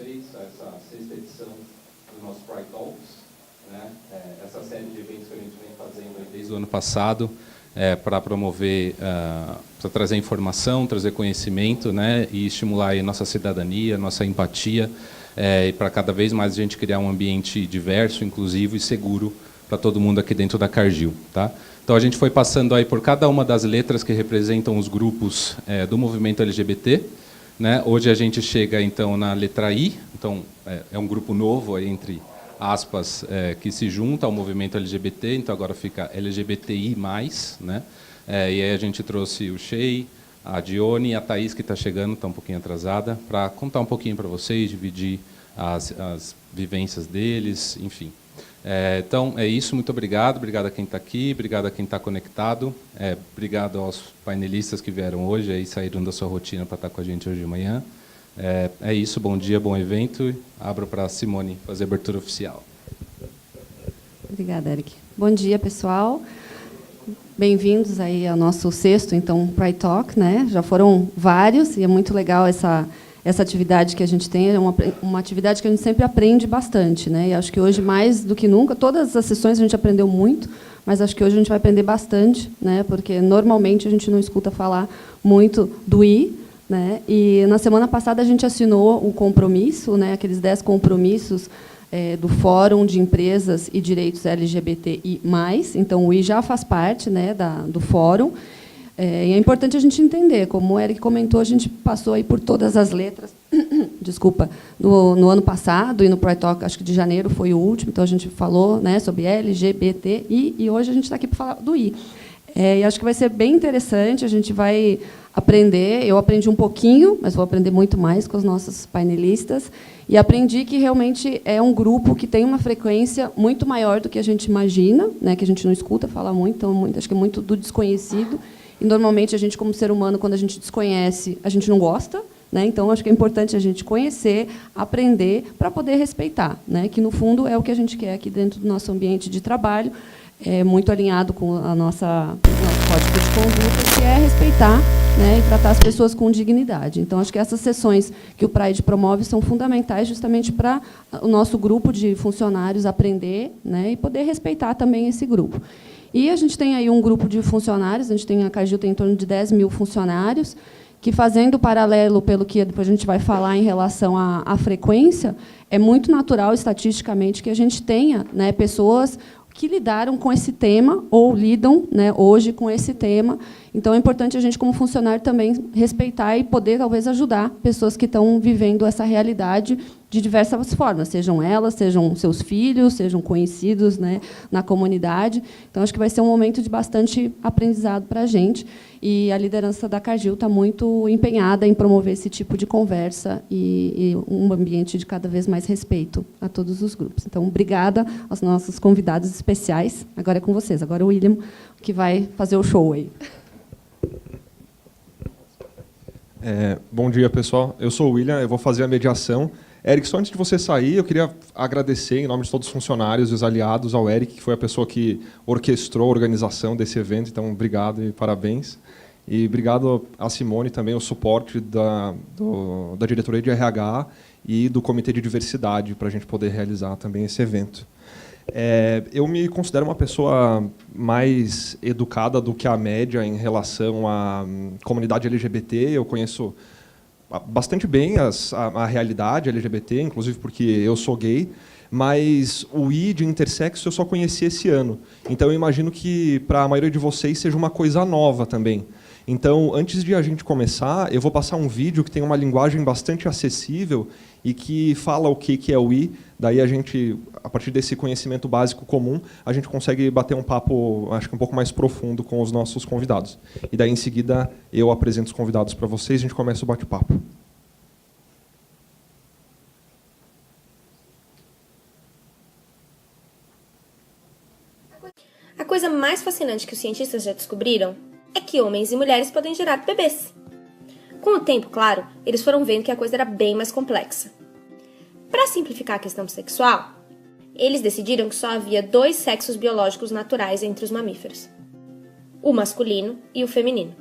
vocês a essa sexta edição do nosso Pride Talks, né? Essa série de eventos que a gente vem fazendo desde o ano passado, para promover, para trazer informação, trazer conhecimento, né? E estimular aí nossa cidadania, nossa empatia, e para cada vez mais a gente criar um ambiente diverso, inclusivo e seguro para todo mundo aqui dentro da Cargill, tá? Então a gente foi passando aí por cada uma das letras que representam os grupos do movimento LGBT, né? Hoje a gente chega então na letra I, então é um grupo novo aí, entre aspas, que se junta ao movimento LGBT, então agora fica LGBTI+, né? E aí a gente trouxe o Shei, a Dione e a Thaís, que está chegando, está um pouquinho atrasada, para contar um pouquinho para vocês, dividir as vivências deles, enfim. Então, é isso. Muito obrigado. Obrigado a quem está aqui, obrigado a quem está conectado, obrigado aos painelistas que vieram hoje e saíram da sua rotina para estar com a gente hoje de manhã. É isso. Bom dia, bom evento. Abro para a Simone fazer a abertura oficial. Obrigada, Eric. Bom dia, pessoal. Bem-vindos aí ao nosso sexto, então, Pride Talk, né? Já foram vários e é muito legal essa atividade que a gente tem. É uma atividade que a gente sempre aprende bastante, né? E acho que hoje, mais do que nunca, todas as sessões a gente aprendeu muito, mas acho que hoje a gente vai aprender bastante, né? Porque normalmente a gente não escuta falar muito do I, né? E na semana passada a gente assinou o compromisso, né? Aqueles 10 compromissos do Fórum de Empresas e Direitos LGBTI+. Então, o I já faz parte, né, do Fórum. E é importante a gente entender, como o Eric comentou, a gente passou aí por todas as letras, desculpa, no ano passado, e no Pride Talk, acho que de janeiro foi o último, então a gente falou, né, sobre LGBTI, e hoje a gente está aqui para falar do I. E acho que vai ser bem interessante, a gente vai aprender, eu aprendi um pouquinho, mas vou aprender muito mais com os nossos painelistas, e aprendi que realmente é um grupo que tem uma frequência muito maior do que a gente imagina, né, que a gente não escuta falar muito, então acho que é muito do desconhecido, e normalmente a gente, como ser humano, quando a gente desconhece, a gente não gosta, né? Então acho que é importante a gente conhecer, aprender, para poder respeitar, né? Que no fundo é o que a gente quer aqui dentro do nosso ambiente de trabalho, muito alinhado com o nosso código de conduta, que é respeitar, né, e tratar as pessoas com dignidade. Então, acho que essas sessões que o Pride promove são fundamentais justamente para o nosso grupo de funcionários aprender, né, e poder respeitar também esse grupo. E a gente tem aí um grupo de funcionários, a Cargill tem em torno de 10 mil funcionários, que, fazendo paralelo pelo que depois a gente vai falar em relação à frequência, é muito natural, estatisticamente, que a gente tenha, né, pessoas que lidaram com esse tema ou lidam, né, hoje com esse tema. Então, é importante a gente, como funcionário, também respeitar e poder, talvez, ajudar pessoas que estão vivendo essa realidade de diversas formas, sejam elas, sejam seus filhos, sejam conhecidos, né, na comunidade. Então, acho que vai ser um momento de bastante aprendizado para a gente. E a liderança da Cargill está muito empenhada em promover esse tipo de conversa e um ambiente de cada vez mais respeito a todos os grupos. Então, obrigada aos nossos convidados especiais. Agora é com vocês. Agora o William, que vai fazer o show aí. Bom dia, pessoal. Eu sou o William, eu vou fazer a mediação. Eric, só antes de você sair, eu queria agradecer, em nome de todos os funcionários e os aliados, ao Eric, que foi a pessoa que orquestrou a organização desse evento. Então, obrigado e parabéns. E obrigado à Simone também, o suporte da diretoria de RH e do Comitê de Diversidade, para a gente poder realizar também esse evento. Eu me considero uma pessoa mais educada do que a média em relação à comunidade LGBT. Eu conheço bastante bem a realidade LGBT, inclusive porque eu sou gay, mas o I de intersexo eu só conheci esse ano. Então, eu imagino que, para a maioria de vocês, seja uma coisa nova também. Então, antes de a gente começar, eu vou passar um vídeo que tem uma linguagem bastante acessível e que fala o que é o I. Daí, a gente, a partir desse conhecimento básico comum, a gente consegue bater um papo, acho que um pouco mais profundo com os nossos convidados. E daí, em seguida, eu apresento os convidados para vocês e a gente começa o bate-papo. A coisa mais fascinante que os cientistas já descobriram é que homens e mulheres podem gerar bebês. Com o tempo, claro, eles foram vendo que a coisa era bem mais complexa. Para simplificar a questão sexual, eles decidiram que só havia 2 sexos biológicos naturais entre os mamíferos: o masculino e o feminino.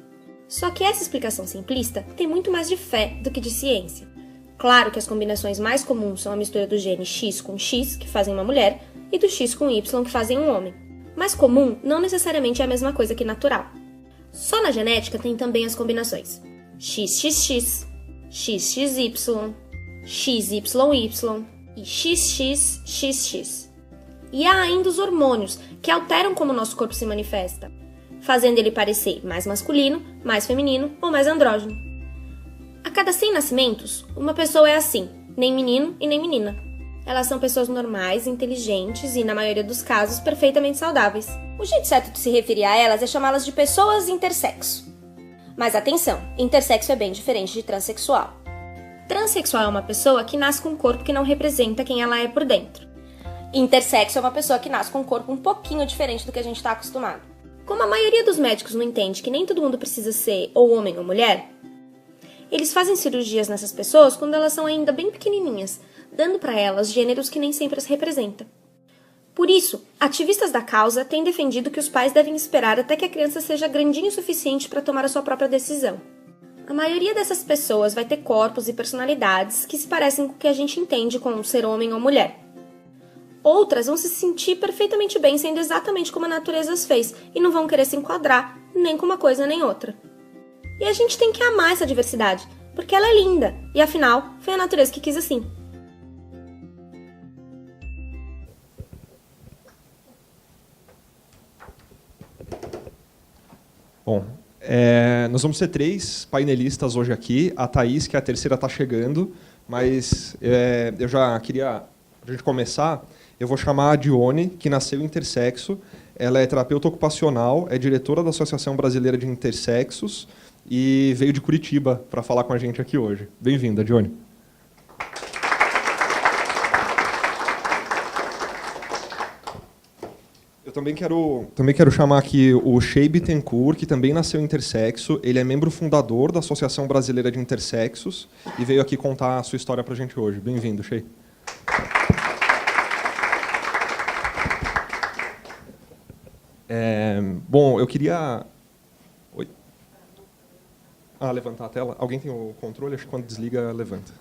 Só que essa explicação simplista tem muito mais de fé do que de ciência. Claro que as combinações mais comuns são a mistura do gene X com X, que fazem uma mulher, e do X com Y, que fazem um homem. Mas comum não necessariamente é a mesma coisa que natural. Só na genética tem também as combinações XXX, XXY, XYY e XXXX. E há ainda os hormônios, que alteram como o nosso corpo se manifesta, fazendo ele parecer mais masculino, mais feminino ou mais andrógeno. A cada 100 nascimentos, uma pessoa é assim, nem menino e nem menina. Elas são pessoas normais, inteligentes e, na maioria dos casos, perfeitamente saudáveis. O jeito certo de se referir a elas é chamá-las de pessoas intersexo. Mas atenção, intersexo é bem diferente de transexual. Transsexual é uma pessoa que nasce com um corpo que não representa quem ela é por dentro. Intersexo é uma pessoa que nasce com um corpo um pouquinho diferente do que a gente está acostumado. Como a maioria dos médicos não entende que nem todo mundo precisa ser ou homem ou mulher, eles fazem cirurgias nessas pessoas quando elas são ainda bem pequenininhas, dando para elas gêneros que nem sempre as representam. Por isso, ativistas da causa têm defendido que os pais devem esperar até que a criança seja grandinho o suficiente para tomar a sua própria decisão. A maioria dessas pessoas vai ter corpos e personalidades que se parecem com o que a gente entende como ser homem ou mulher. Outras vão se sentir perfeitamente bem sendo exatamente como a natureza as fez e não vão querer se enquadrar nem com uma coisa nem outra. E a gente tem que amar essa diversidade, porque ela é linda e afinal foi a natureza que quis assim. Bom, nós vamos ter 3 painelistas hoje aqui. A Thaís, que é a terceira, está chegando, mas eu já queria, para a gente começar, eu vou chamar a Dione, que nasceu intersexo. Ela é terapeuta ocupacional, é diretora da Associação Brasileira de Intersexos e veio de Curitiba para falar com a gente aqui hoje. Bem-vinda, Dione. Eu também quero chamar aqui o Shey Bittencourt, que também nasceu intersexo. Ele é membro fundador da Associação Brasileira de Intersexos e veio aqui contar a sua história para a gente hoje. Bem-vindo, Shey. Bom, eu queria... Oi? Levantar a tela. Alguém tem o controle? Acho que quando desliga, levanta.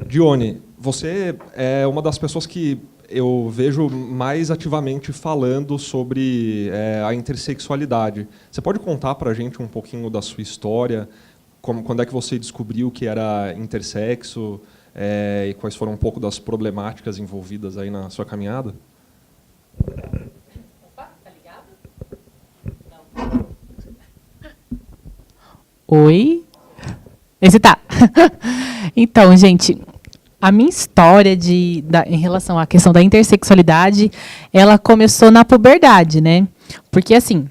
Dione, você é uma das pessoas que eu vejo mais ativamente falando sobre a intersexualidade. Você pode contar para a gente um pouquinho da sua história? Quando é que você descobriu que era intersexo? E quais foram um pouco das problemáticas envolvidas aí na sua caminhada? Opa, tá ligado? Não. Oi? Esse tá. Então, gente, a minha história em relação à questão da intersexualidade, ela começou na puberdade, né? Porque, assim,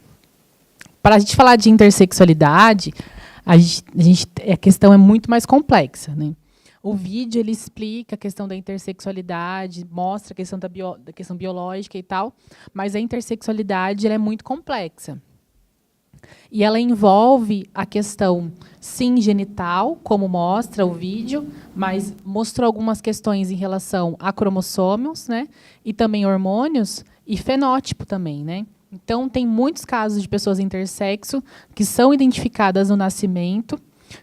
para a gente falar de intersexualidade, a questão é muito mais complexa, né? O vídeo ele explica a questão da intersexualidade, mostra a questão da questão biológica e tal, mas a intersexualidade ela é muito complexa. E ela envolve a questão, sim, genital, como mostra o vídeo, mas mostrou algumas questões em relação a cromossomos, né, e também hormônios e fenótipo também, né? Então, tem muitos casos de pessoas intersexo que são identificadas no nascimento,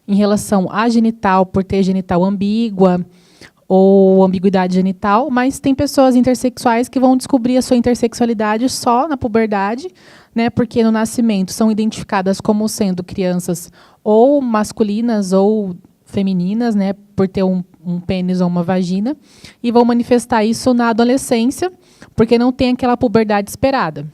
em relação à genital, por ter genital ambígua ou ambiguidade genital, mas tem pessoas intersexuais que vão descobrir a sua intersexualidade só na puberdade, né, porque no nascimento são identificadas como sendo crianças ou masculinas ou femininas, né, por ter um pênis ou uma vagina, e vão manifestar isso na adolescência, porque não tem aquela puberdade esperada.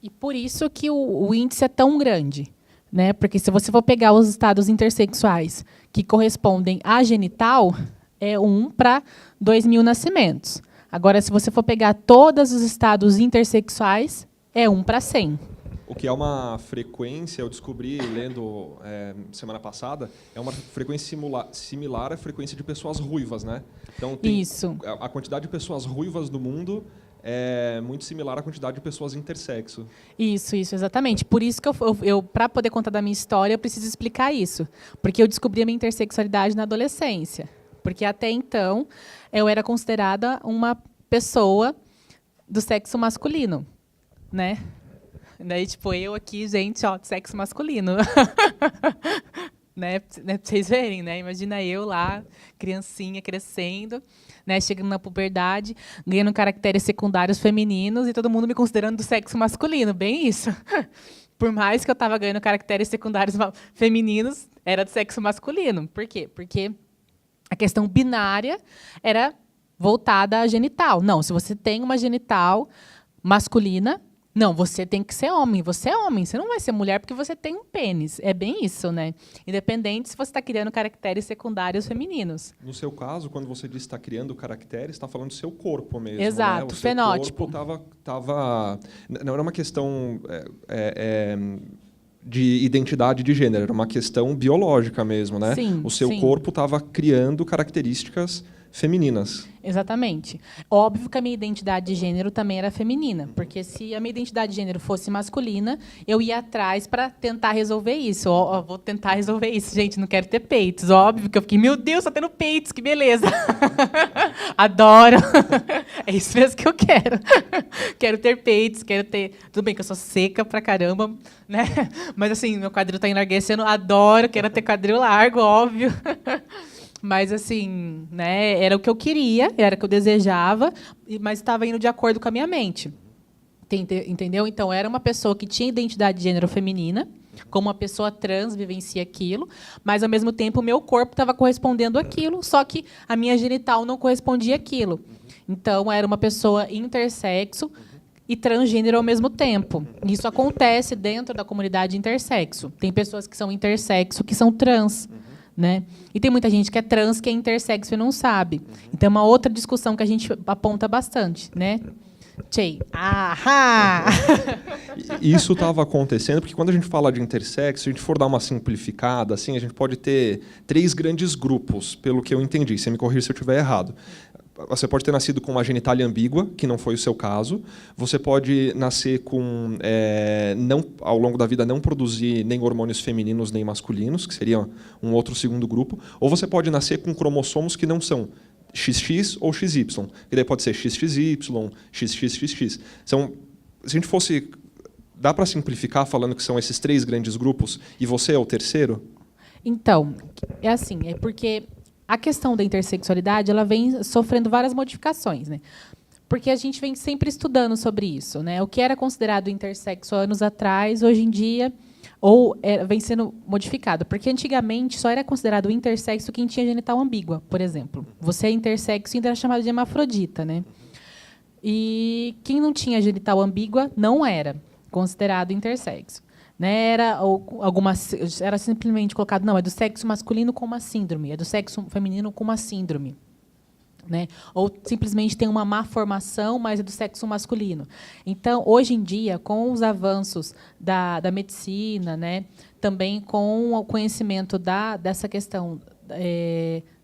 E por isso que o índice é tão grande. Né? Porque se você for pegar os estados intersexuais que correspondem à genital, é 1 para 2.000 nascimentos. Agora, se você for pegar todos os estados intersexuais, é 1 para 100. O que é uma frequência, eu descobri lendo semana passada, é uma frequência similar à frequência de pessoas ruivas, né? Então, tem isso. A quantidade de pessoas ruivas do mundo é muito similar à quantidade de pessoas intersexo. Isso, exatamente. Por isso que eu para poder contar da minha história, eu preciso explicar isso. Porque eu descobri a minha intersexualidade na adolescência. Porque até então, eu era considerada uma pessoa do sexo masculino, né? Daí, tipo, eu aqui, gente, ó, sexo masculino. né, pra vocês verem, né? Imagina eu lá, criancinha crescendo, né, chegando na puberdade, ganhando caracteres secundários femininos e todo mundo me considerando do sexo masculino, bem isso. Por mais que eu estava ganhando caracteres secundários femininos, era do sexo masculino. Por quê? Porque a questão binária era voltada à genital. Não, se você tem uma genital masculina, não, você tem que ser homem. Você é homem, você não vai ser mulher porque você tem um pênis. É bem isso, né? Independente se você está criando caracteres secundários femininos. No seu caso, quando você diz que está criando caracteres, está falando do seu corpo mesmo. Exato, né? O seu fenótipo. corpo não era uma questão de identidade de gênero, era uma questão biológica mesmo, né? Sim, o seu sim. corpo estava criando características femininas. Exatamente. Óbvio que a minha identidade de gênero também era feminina, porque se a minha identidade de gênero fosse masculina, eu ia atrás para tentar resolver isso. Ó, vou tentar resolver isso, gente, não quero ter peitos. Óbvio que eu fiquei, meu Deus, tá tendo peitos, que beleza. Adoro. É isso mesmo que eu quero. Quero ter peitos, quero ter... Tudo bem que eu sou seca pra caramba, né? Mas assim, meu quadril tá enlarguecendo, adoro, quero ter quadril largo, óbvio. Mas, assim, né, era o que eu queria, era o que eu desejava, mas estava indo de acordo com a minha mente. Entendeu? Então, era uma pessoa que tinha identidade de gênero feminina, como uma pessoa trans vivencia aquilo, mas, ao mesmo tempo, o meu corpo estava correspondendo àquilo, só que a minha genital não correspondia àquilo. Então, era uma pessoa intersexo e transgênero ao mesmo tempo. Isso acontece dentro da comunidade intersexo. Tem pessoas que são intersexo que são trans. Né? E tem muita gente que é trans, que é intersexo e não sabe. Então, é uma outra discussão que a gente aponta bastante. Né? Tchê. Ahá! Isso estava acontecendo porque quando a gente fala de intersexo, se a gente for dar uma simplificada, assim, a gente pode ter 3 grandes grupos, pelo que eu entendi. Você me corrija se eu estiver errado. Você pode ter nascido com uma genitália ambígua, que não foi o seu caso. Você pode nascer com, ao longo da vida, não produzir nem hormônios femininos nem masculinos, que seria um outro segundo grupo. Ou você pode nascer com cromossomos que não são XX ou XY. E daí pode ser XXY, XXXX. Se a gente fosse... Dá para simplificar falando que são esses 3 grandes grupos e você é o terceiro? Então, é assim, é porque... A questão da intersexualidade ela vem sofrendo várias modificações, né? Porque a gente vem sempre estudando sobre isso, né? O que era considerado intersexo anos atrás, hoje em dia, vem sendo modificado. Porque antigamente só era considerado intersexo quem tinha genital ambígua, por exemplo. Você é intersexo e ainda era chamado de hermafrodita, né? E quem não tinha genital ambígua não era considerado intersexo. Né, era simplesmente colocado, não, é do sexo masculino com uma síndrome, é do sexo feminino com uma síndrome. Né? Ou simplesmente tem uma má formação, mas é do sexo masculino. Então, hoje em dia, com os avanços da medicina, né, também com o conhecimento dessa questão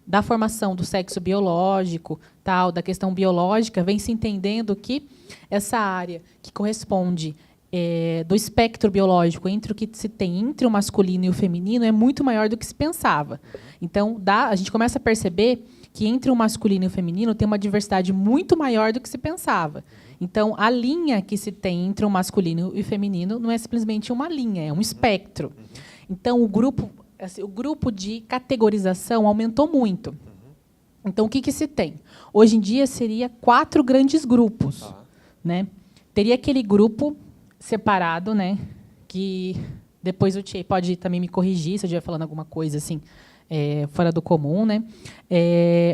da formação do sexo biológico, da questão biológica, vem se entendendo que essa área que corresponde do espectro biológico entre o que se tem entre o masculino e o feminino é muito maior do que se pensava. Então, a gente começa a perceber que entre o masculino e o feminino tem uma diversidade muito maior do que se pensava. Então, a linha que se tem entre o masculino e o feminino não é simplesmente uma linha, é um espectro. Então, o grupo de categorização aumentou muito. Então, o que se tem? Hoje em dia, seria 4 grandes grupos. Né? Teria aquele grupo separado, né, que depois o Tchê pode também me corrigir se eu estiver falando alguma coisa assim fora do comum, né?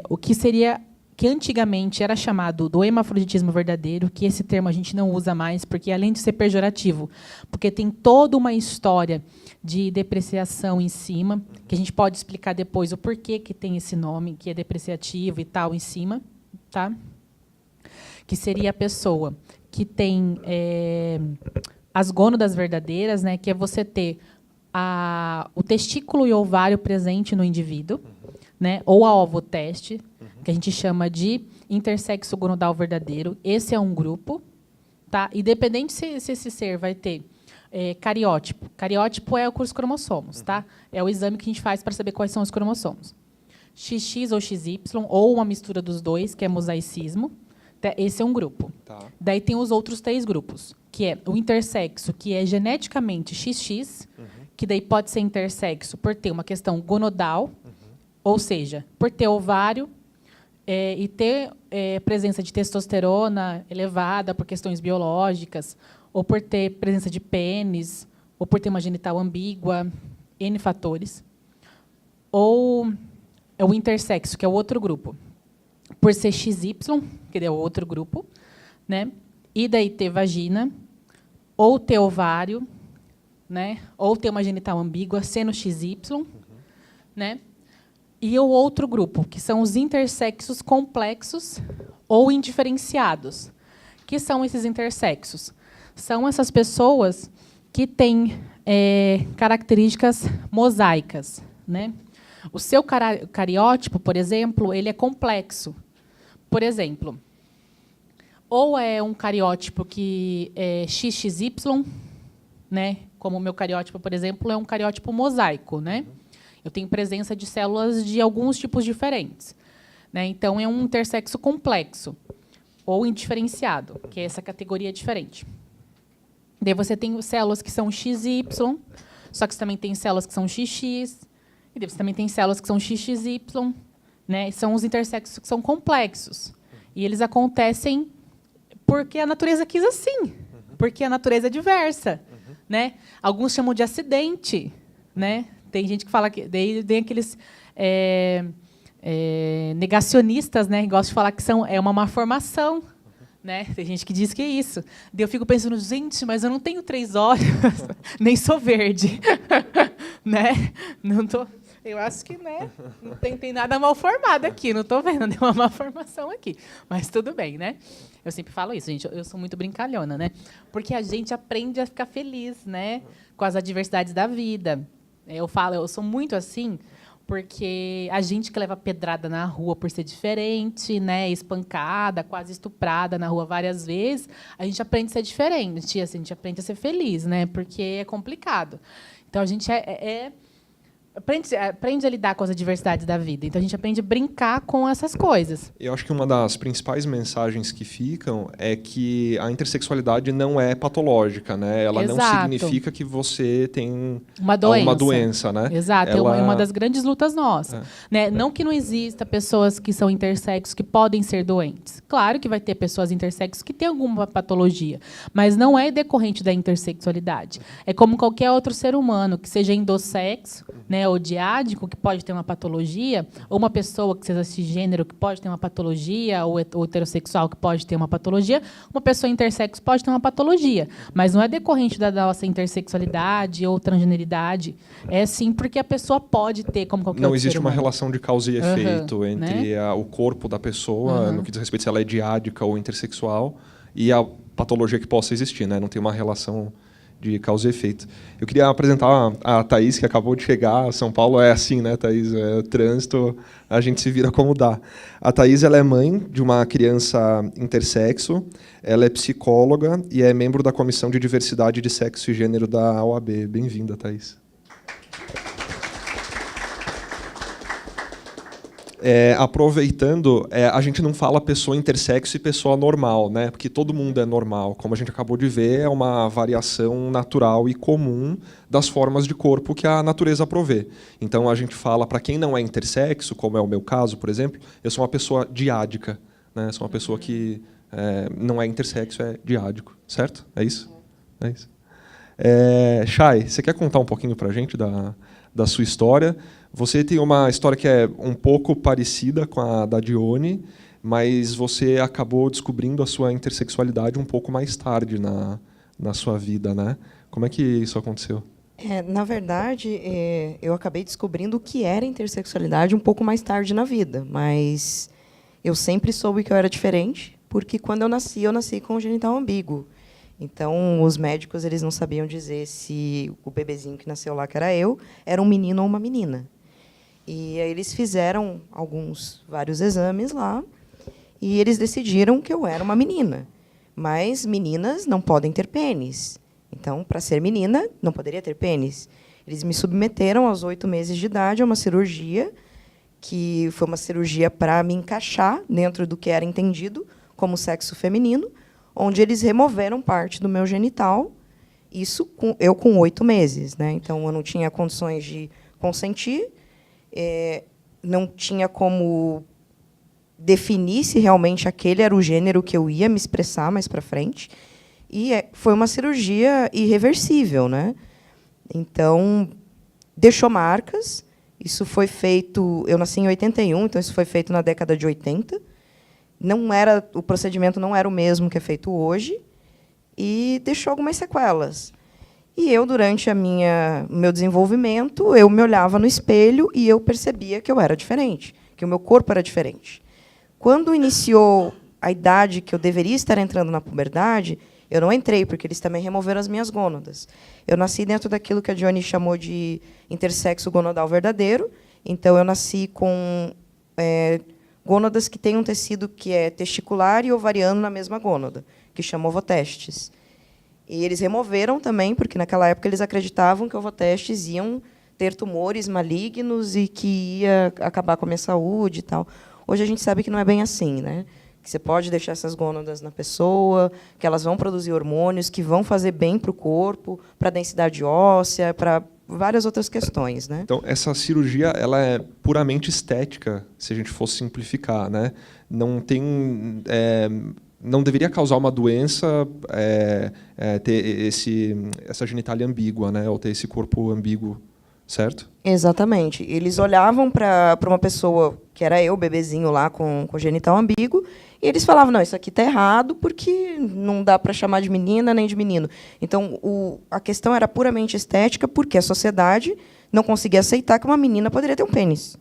O que seria que antigamente era chamado do hermafroditismo verdadeiro, que esse termo a gente não usa mais porque além de ser pejorativo, porque tem toda uma história de depreciação em cima, que a gente pode explicar depois o porquê que tem esse nome, que é depreciativo e tal em cima, tá? Que seria a pessoa que tem as gônadas verdadeiras, né, que é você ter o testículo e o ovário presente no indivíduo, né, ou a ovoteste, que a gente chama de intersexo gonadal verdadeiro. Esse é um grupo. Tá? Independente se esse ser vai ter cariótipo. Cariótipo é os cromossomos. Tá? É o exame que a gente faz para saber quais são os cromossomos. XX ou XY, ou uma mistura dos dois, que é mosaicismo. Esse é um grupo. Tá. Daí tem os outros 3 grupos, que é o intersexo, que é geneticamente XX, que daí pode ser intersexo por ter uma questão gonodal, ou seja, por ter ovário e ter presença de testosterona elevada por questões biológicas, ou por ter presença de pênis, ou por ter uma genital ambígua, N fatores. Ou é o intersexo, que é o outro grupo, por ser XY, que é o outro grupo, né? E daí ter vagina, ou ter ovário, né? Ou ter uma genital ambígua, sendo XY, né? E o outro grupo, que são os intersexos complexos ou indiferenciados. Que são esses intersexos? São essas pessoas que têm características mosaicas, né? O seu cariótipo, por exemplo, ele é complexo. Por exemplo, ou é um cariótipo que é XXY, né? Como o meu cariótipo, por exemplo, é um cariótipo mosaico, né? Eu tenho presença de células de alguns tipos diferentes, né? Então, é um intersexo complexo ou indiferenciado, que é essa categoria diferente. Daí você tem células que são XY, só que você também tem células que são XX, e daí você também tem células que são XXY, né? E são os intersexos que são complexos. E eles acontecem porque a natureza quis assim, porque a natureza é diversa, né? Alguns chamam de acidente, né? Tem gente que fala que daí tem aqueles negacionistas, né? Gostam de falar que é uma malformação, né? Tem gente que diz que é isso. Daí eu fico pensando, gente, mas eu não tenho 3 olhos, nem sou verde, né? Não tô. Eu acho que, né? Não tem nada mal formado aqui, não estou vendo nenhuma malformação aqui, mas tudo bem, né? Eu sempre falo isso, gente. Eu sou muito brincalhona, né? Porque a gente aprende a ficar feliz, né? Com as adversidades da vida. Eu sou muito assim, porque a gente que leva pedrada na rua por ser diferente, né, espancada, quase estuprada na rua várias vezes, a gente aprende a ser diferente, assim, a gente aprende a ser feliz, né, porque é complicado. Então, a gente aprende a lidar com as adversidades da vida. Então, a gente aprende a brincar com essas coisas. Eu acho que uma das principais mensagens que ficam é que a intersexualidade não é patológica, né? Ela Exato. não significa que você tem uma doença, né? Exato, é uma das grandes lutas nossas. Né? Não que não exista pessoas que são intersexos que podem ser doentes. Claro que vai ter pessoas intersexos que têm alguma patologia, mas não é decorrente da intersexualidade. É como qualquer outro ser humano, que seja endossexo, né, ou diádico, que pode ter uma patologia, ou uma pessoa que seja cisgênero, que pode ter uma patologia, ou heterossexual, que pode ter uma patologia, uma pessoa intersexo pode ter uma patologia, mas não é decorrente da nossa intersexualidade ou transgeneridade. É sim porque a pessoa pode ter, como qualquer outro ser humano. Não existe uma relação de causa e efeito entre né? O corpo da pessoa, no que diz respeito se ela é diádica ou intersexual, e a patologia que possa existir, né? Não tem uma relação de causa e efeito. Eu queria apresentar a Thaís, que acabou de chegar. São Paulo é assim, né, Thaís? Trânsito, a gente se vira como dá. A Thaís, ela é mãe de uma criança intersexo, ela é psicóloga e é membro da Comissão de Diversidade de Sexo e Gênero da OAB. Bem-vinda, Thaís. Aproveitando, a gente não fala pessoa intersexo e pessoa normal, né? Porque todo mundo é normal. Como a gente acabou de ver, é uma variação natural e comum das formas de corpo que a natureza provê. Então, a gente fala, para quem não é intersexo, como é o meu caso, por exemplo, eu sou uma pessoa diádica, né? Sou uma pessoa que não é intersexo, é diádico, certo? É isso? É isso. Chay, você quer contar um pouquinho para a gente da sua história? Você tem uma história que é um pouco parecida com a da Dione, mas você acabou descobrindo a sua intersexualidade um pouco mais tarde na sua vida, né? Como é que isso aconteceu? Na verdade, eu acabei descobrindo o que era intersexualidade um pouco mais tarde na vida, mas eu sempre soube que eu era diferente, porque quando eu nasci com o genital ambíguo. Então, os médicos eles não sabiam dizer se o bebezinho que nasceu lá, que era eu, era um menino ou uma menina. E aí eles fizeram vários exames lá, e eles decidiram que eu era uma menina. Mas meninas não podem ter pênis. Então, para ser menina, não poderia ter pênis. Eles me submeteram aos 8 meses de idade a uma cirurgia, que foi uma cirurgia para me encaixar dentro do que era entendido como sexo feminino, onde eles removeram parte do meu genital Isso eu com 8 meses, né? Então, eu não tinha condições de consentir, não tinha como definir se realmente aquele era o gênero que eu ia me expressar mais para frente. E foi uma cirurgia irreversível, né? Então, deixou marcas. Isso foi feito... Eu nasci em 81, então isso foi feito na década de 80. O procedimento não era o mesmo que é feito hoje. E deixou algumas sequelas. E eu, durante o meu desenvolvimento, eu me olhava no espelho e eu percebia que eu era diferente, que o meu corpo era diferente. Quando iniciou a idade que eu deveria estar entrando na puberdade, eu não entrei, porque eles também removeram as minhas gônadas. Eu nasci dentro daquilo que a Johnny chamou de intersexo gonadal verdadeiro. Então, eu nasci com gônadas que têm um tecido que é testicular e ovariano na mesma gônada, que chama ovotestes. E eles removeram também, porque naquela época eles acreditavam que ovotestes iam ter tumores malignos e que ia acabar com a minha saúde e tal. Hoje a gente sabe que não é bem assim, né? Que você pode deixar essas gônadas na pessoa, que elas vão produzir hormônios que vão fazer bem para o corpo, para a densidade óssea, para várias outras questões, né? Então, essa cirurgia ela é puramente estética, se a gente fosse simplificar, né? Não tem... não deveria causar uma doença ter essa genitália ambígua, né? Ou ter esse corpo ambíguo, certo? Exatamente. Eles olhavam para uma pessoa, que era eu, bebezinho lá, com genital ambíguo, e eles falavam, não, isso aqui está errado, porque não dá para chamar de menina nem de menino. Então, a questão era puramente estética, porque a sociedade não conseguia aceitar que uma menina poderia ter um pênis.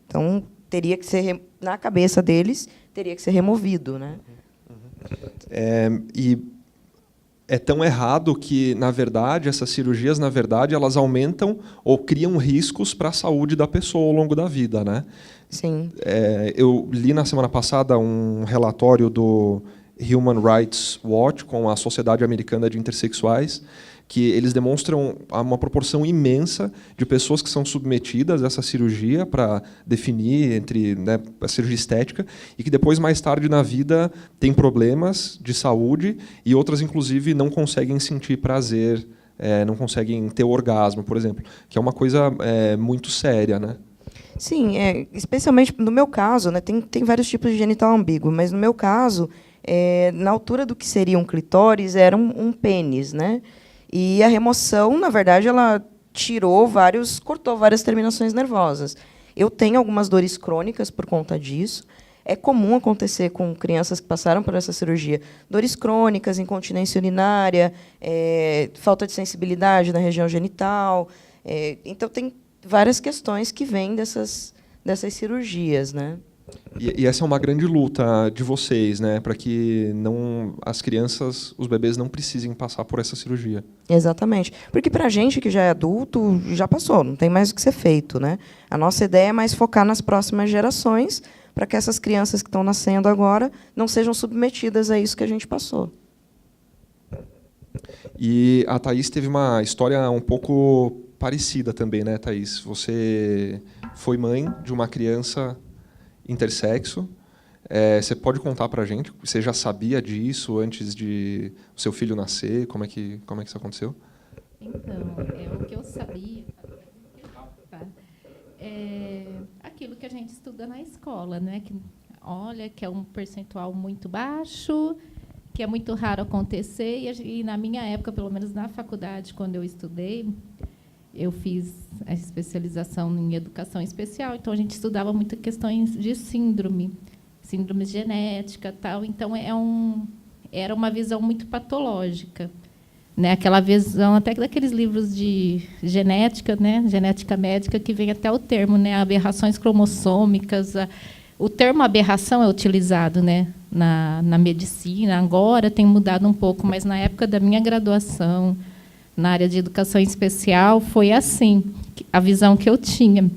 Então, teria que ser, na cabeça deles, teria que ser removido, né? E é tão errado que, na verdade, essas cirurgias, na verdade, elas aumentam ou criam riscos para a saúde da pessoa ao longo da vida, né? Sim. Eu li na semana passada um relatório do Human Rights Watch com a Sociedade Americana de Intersexuais, que eles demonstram uma proporção imensa de pessoas que são submetidas a essa cirurgia para definir entre, né, a cirurgia estética e que depois, mais tarde na vida, têm problemas de saúde e outras, inclusive, não conseguem sentir prazer, não conseguem ter orgasmo, por exemplo, que é uma coisa muito séria, né? Sim, especialmente no meu caso, né, tem vários tipos de genital ambíguo, mas no meu caso, na altura do que seria um clitóris, era um pênis, né? E a remoção, na verdade, ela cortou várias terminações nervosas. Eu tenho algumas dores crônicas por conta disso. É comum acontecer com crianças que passaram por essa cirurgia. Dores crônicas, incontinência urinária, falta de sensibilidade na região genital. Então, tem várias questões que vêm dessas cirurgias, né? E essa é uma grande luta de vocês, né, para que as crianças, os bebês não precisem passar por essa cirurgia. Exatamente. Porque para a gente que já é adulto, já passou, não tem mais o que ser feito, né? A nossa ideia é mais focar nas próximas gerações, para que essas crianças que estão nascendo agora não sejam submetidas a isso que a gente passou. E a Thaís teve uma história um pouco parecida também, né, Thaís? Você foi mãe de uma criança intersexo. Você pode contar para a gente? Você já sabia disso antes de o seu filho nascer? Como é que isso aconteceu? Então, o que eu sabia aquilo que a gente estuda na escola, né? Que é um percentual muito baixo, que é muito raro acontecer. E na minha época, pelo menos na faculdade, quando eu estudei, eu fiz a especialização em educação especial, então a gente estudava muitas questões de síndrome genética, tal. Então era uma visão muito patológica, né? Aquela visão até daqueles livros de genética, né? Genética médica, que vem até o termo, né? Aberrações cromossômicas. O termo aberração é utilizado, né? Na medicina. Agora tem mudado um pouco, mas na época da minha graduação, na área de educação especial, foi assim, a visão que eu tinha.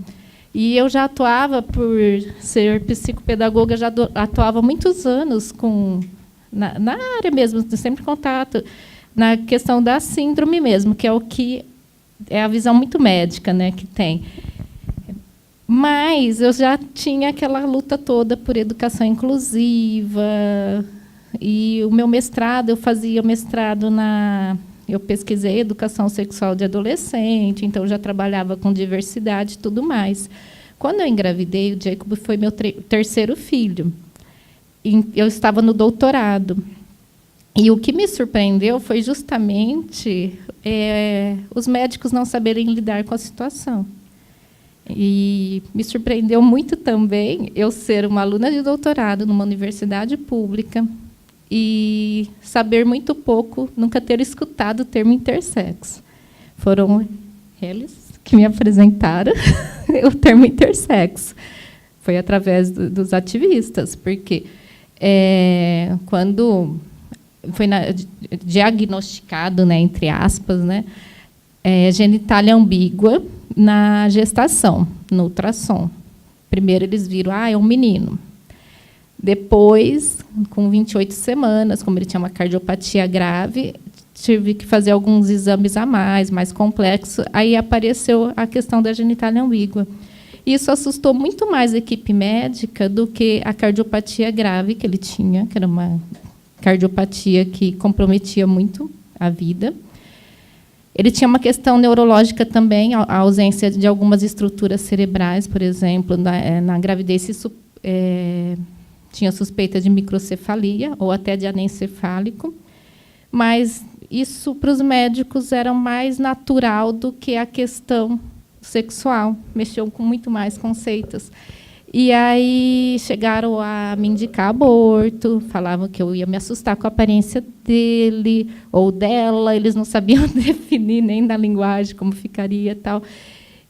E eu já atuava, por ser psicopedagoga, já atuava há muitos anos na área mesmo, sempre em contato, na questão da síndrome mesmo, que é a visão muito médica, né, que tem. Mas eu já tinha aquela luta toda por educação inclusiva, e o meu mestrado, eu fazia o mestrado eu pesquisei educação sexual de adolescente, então já trabalhava com diversidade e tudo mais. Quando eu engravidei, o Jacob foi meu terceiro filho. E eu estava no doutorado. E o que me surpreendeu foi justamente os médicos não saberem lidar com a situação. E me surpreendeu muito também eu ser uma aluna de doutorado numa universidade pública e saber muito pouco, nunca ter escutado o termo intersexo. Foram eles que me apresentaram o termo intersexo. Foi através dos ativistas, porque quando foi diagnosticado, né, entre aspas, né, genitália ambígua na gestação, no ultrassom. Primeiro eles viram, é um menino. Depois, com 28 semanas, como ele tinha uma cardiopatia grave, tive que fazer alguns exames a mais complexos. Aí apareceu a questão da genitália ambígua. Isso assustou muito mais a equipe médica do que a cardiopatia grave que ele tinha, que era uma cardiopatia que comprometia muito a vida. Ele tinha uma questão neurológica também, a ausência de algumas estruturas cerebrais, por exemplo, na gravidez tinha suspeita de microcefalia ou até de anencefálico, mas isso para os médicos era mais natural do que a questão sexual, mexeu com muito mais conceitos. E aí chegaram a me indicar aborto, falavam que eu ia me assustar com a aparência dele ou dela, eles não sabiam definir nem na linguagem como ficaria e tal.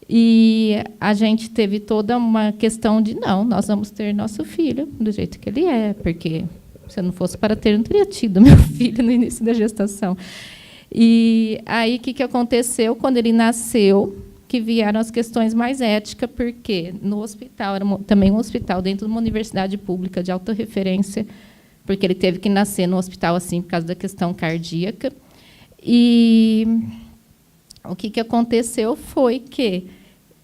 E a gente teve toda uma questão de, não, nós vamos ter nosso filho do jeito que ele é, porque se não fosse para ter, eu não teria tido meu filho no início da gestação. E aí, o que aconteceu? Quando ele nasceu, que vieram as questões mais éticas, porque no hospital, era também um hospital dentro de uma universidade pública de alta referência, porque ele teve que nascer no hospital assim por causa da questão cardíaca. E o que aconteceu foi que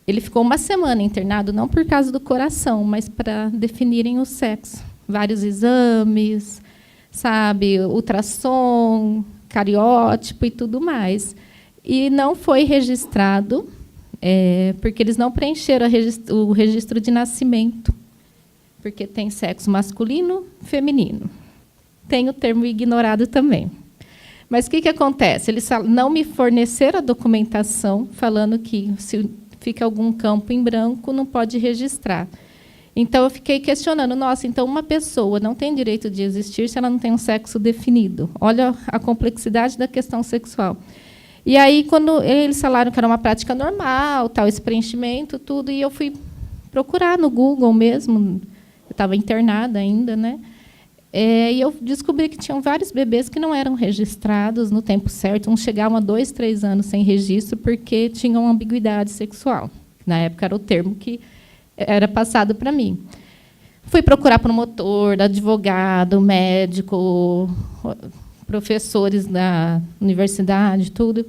ele ficou uma semana internado, não por causa do coração, mas para definirem o sexo. Vários exames, sabe, ultrassom, cariótipo e tudo mais. E não foi registrado, porque eles não preencheram o registro de nascimento, porque tem sexo masculino, feminino. Tem o termo ignorado também. Mas o que acontece? Eles não me forneceram a documentação falando que, se fica algum campo em branco, não pode registrar. Então, eu fiquei questionando, nossa, então uma pessoa não tem direito de existir se ela não tem um sexo definido. Olha a complexidade da questão sexual. E aí, quando eles falaram que era uma prática normal, tal, esse preenchimento, tudo, e eu fui procurar no Google mesmo, eu estava internada ainda, né? E eu descobri que tinham vários bebês que não eram registrados no tempo certo, uns chegavam a 2, 3 anos sem registro, porque tinham ambiguidade sexual. Na época, era o termo que era passado para mim. Fui procurar promotor, advogado, médico, professores da universidade, tudo,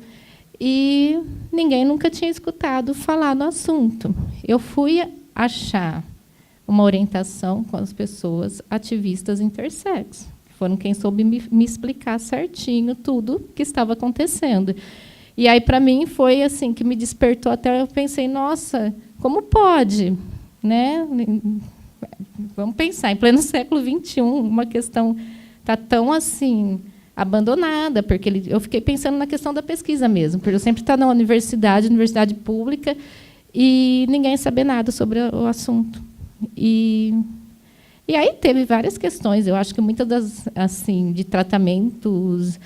e ninguém nunca tinha escutado falar no assunto. Eu fui achar uma orientação com as pessoas ativistas intersexo, que foram quem soube me explicar certinho tudo que estava acontecendo. E aí, para mim, foi assim que me despertou, até eu pensei, nossa, como pode? Né? Vamos pensar, em pleno século XXI, uma questão está tão assim abandonada, porque eu fiquei pensando na questão da pesquisa mesmo, porque eu sempre estava na universidade pública, e ninguém sabia nada sobre o assunto. E aí teve várias questões. Eu acho que muitas das assim de tratamentos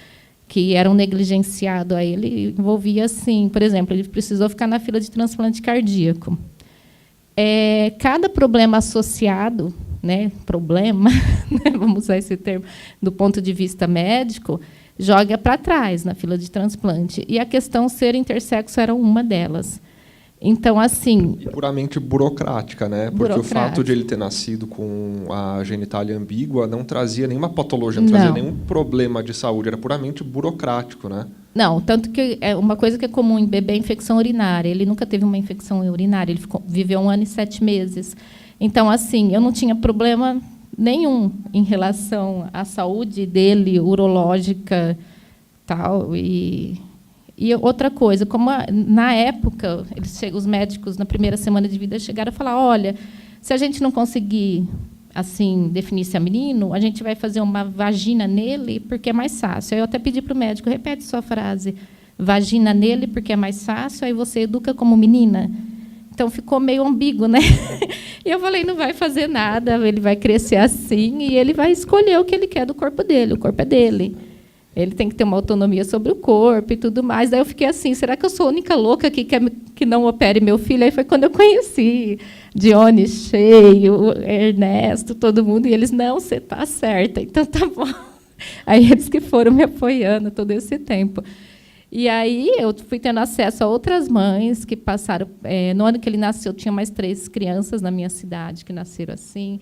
que eram negligenciados a ele envolvia assim, por exemplo, ele precisou ficar na fila de transplante cardíaco. Cada problema associado, né, vamos usar esse termo, do ponto de vista médico, joga para trás na fila de transplante. E a questão ser intersexo era uma delas. Então, assim... E puramente burocrática, né? Porque o fato de ele ter nascido com a genitália ambígua não trazia nenhuma patologia, não trazia nenhum problema de saúde, era puramente burocrático, né? Não, tanto que uma coisa que é comum em bebê é infecção urinária. Ele nunca teve uma infecção urinária, ele viveu 1 ano e 7 meses. Então, assim, eu não tinha problema nenhum em relação à saúde dele, urológica, tal. E outra coisa, na época, os médicos, na primeira semana de vida, chegaram a falar, olha, se a gente não conseguir assim definir se é menino, a gente vai fazer uma vagina nele porque é mais fácil. Aí eu até pedi para o médico, repete sua frase, vagina nele porque é mais fácil, aí você educa como menina. Então, ficou meio ambíguo, né? E eu falei, não vai fazer nada, ele vai crescer assim e ele vai escolher o que ele quer do corpo dele, o corpo é dele. Ele tem que ter uma autonomia sobre o corpo e tudo mais. Daí eu fiquei assim, será que eu sou a única louca aqui que não opere meu filho? Aí foi quando eu conheci Dione, Cheio, Ernesto, todo mundo, e eles, não, você está certa, então tá bom. Aí eles que foram me apoiando todo esse tempo. E aí eu fui tendo acesso a outras mães que passaram... no ano que ele nasceu, tinha mais 3 crianças na minha cidade que nasceram assim.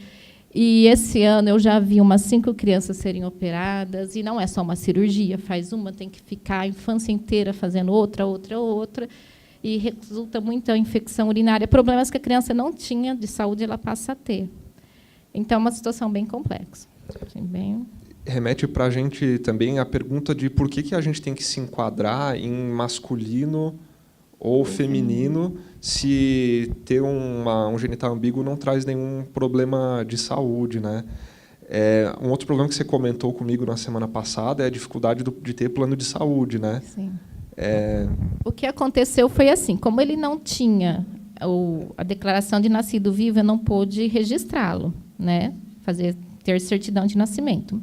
E esse ano eu já vi umas 5 crianças serem operadas, e não é só uma cirurgia, faz uma, tem que ficar a infância inteira fazendo outra, e resulta muita infecção urinária. Problemas que a criança não tinha de saúde, ela passa a ter. Então, é uma situação bem complexa. Assim, bem... Remete para a gente também a pergunta de por que a gente tem que se enquadrar em masculino ou feminino se ter um genital ambíguo não traz nenhum problema de saúde, né? Um outro problema que você comentou comigo na semana passada é a dificuldade de ter plano de saúde, né? Sim. O que aconteceu foi assim, como ele não tinha a declaração de nascido vivo, eu não pude registrá-lo, né? Ter certidão de nascimento.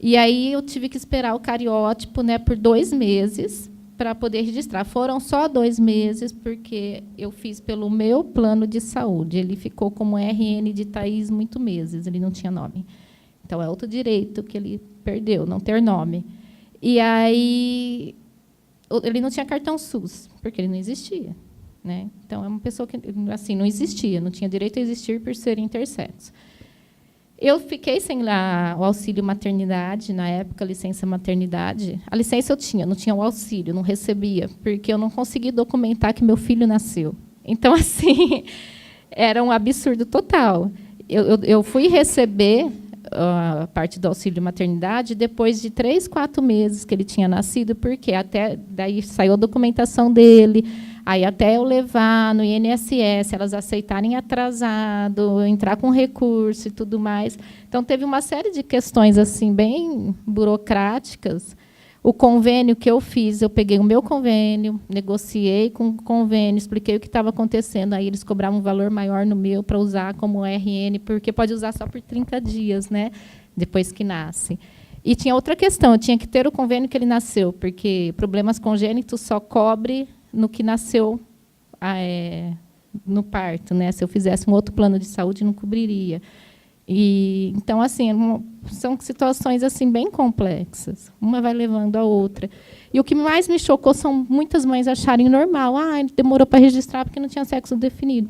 E aí eu tive que esperar o cariótipo, né, por 2 meses para poder registrar. Foram só 2 meses, porque eu fiz pelo meu plano de saúde. Ele ficou como RN de Thaís muitos meses, ele não tinha nome. Então, é outro direito que ele perdeu, não ter nome. E aí, ele não tinha cartão SUS, porque ele não existia, né? Então, é uma pessoa que assim, não existia, não tinha direito a existir por ser intersexo. Eu fiquei sem o auxílio maternidade, na época, a licença maternidade. A licença eu tinha, não tinha o auxílio, não recebia, porque eu não consegui documentar que meu filho nasceu. Então, assim, era um absurdo total. Eu fui receber a parte do auxílio maternidade depois de 3, 4 meses que ele tinha nascido, porque até daí saiu a documentação dele, aí até eu levar no INSS, elas aceitarem atrasado, entrar com recurso e tudo mais. Então, teve uma série de questões assim bem burocráticas. O convênio que eu fiz, eu peguei o meu convênio, negociei com o convênio, expliquei o que estava acontecendo, aí eles cobravam um valor maior no meu para usar como RN, porque pode usar só por 30 dias, né, depois que nasce. E tinha outra questão, eu tinha que ter o convênio que ele nasceu, porque problemas congênitos só cobre no que nasceu no parto, né? Se eu fizesse um outro plano de saúde, não cobriria. E então, assim, são situações assim bem complexas. Uma vai levando a outra. E o que mais me chocou são muitas mães acharem normal. Demorou para registrar porque não tinha sexo definido.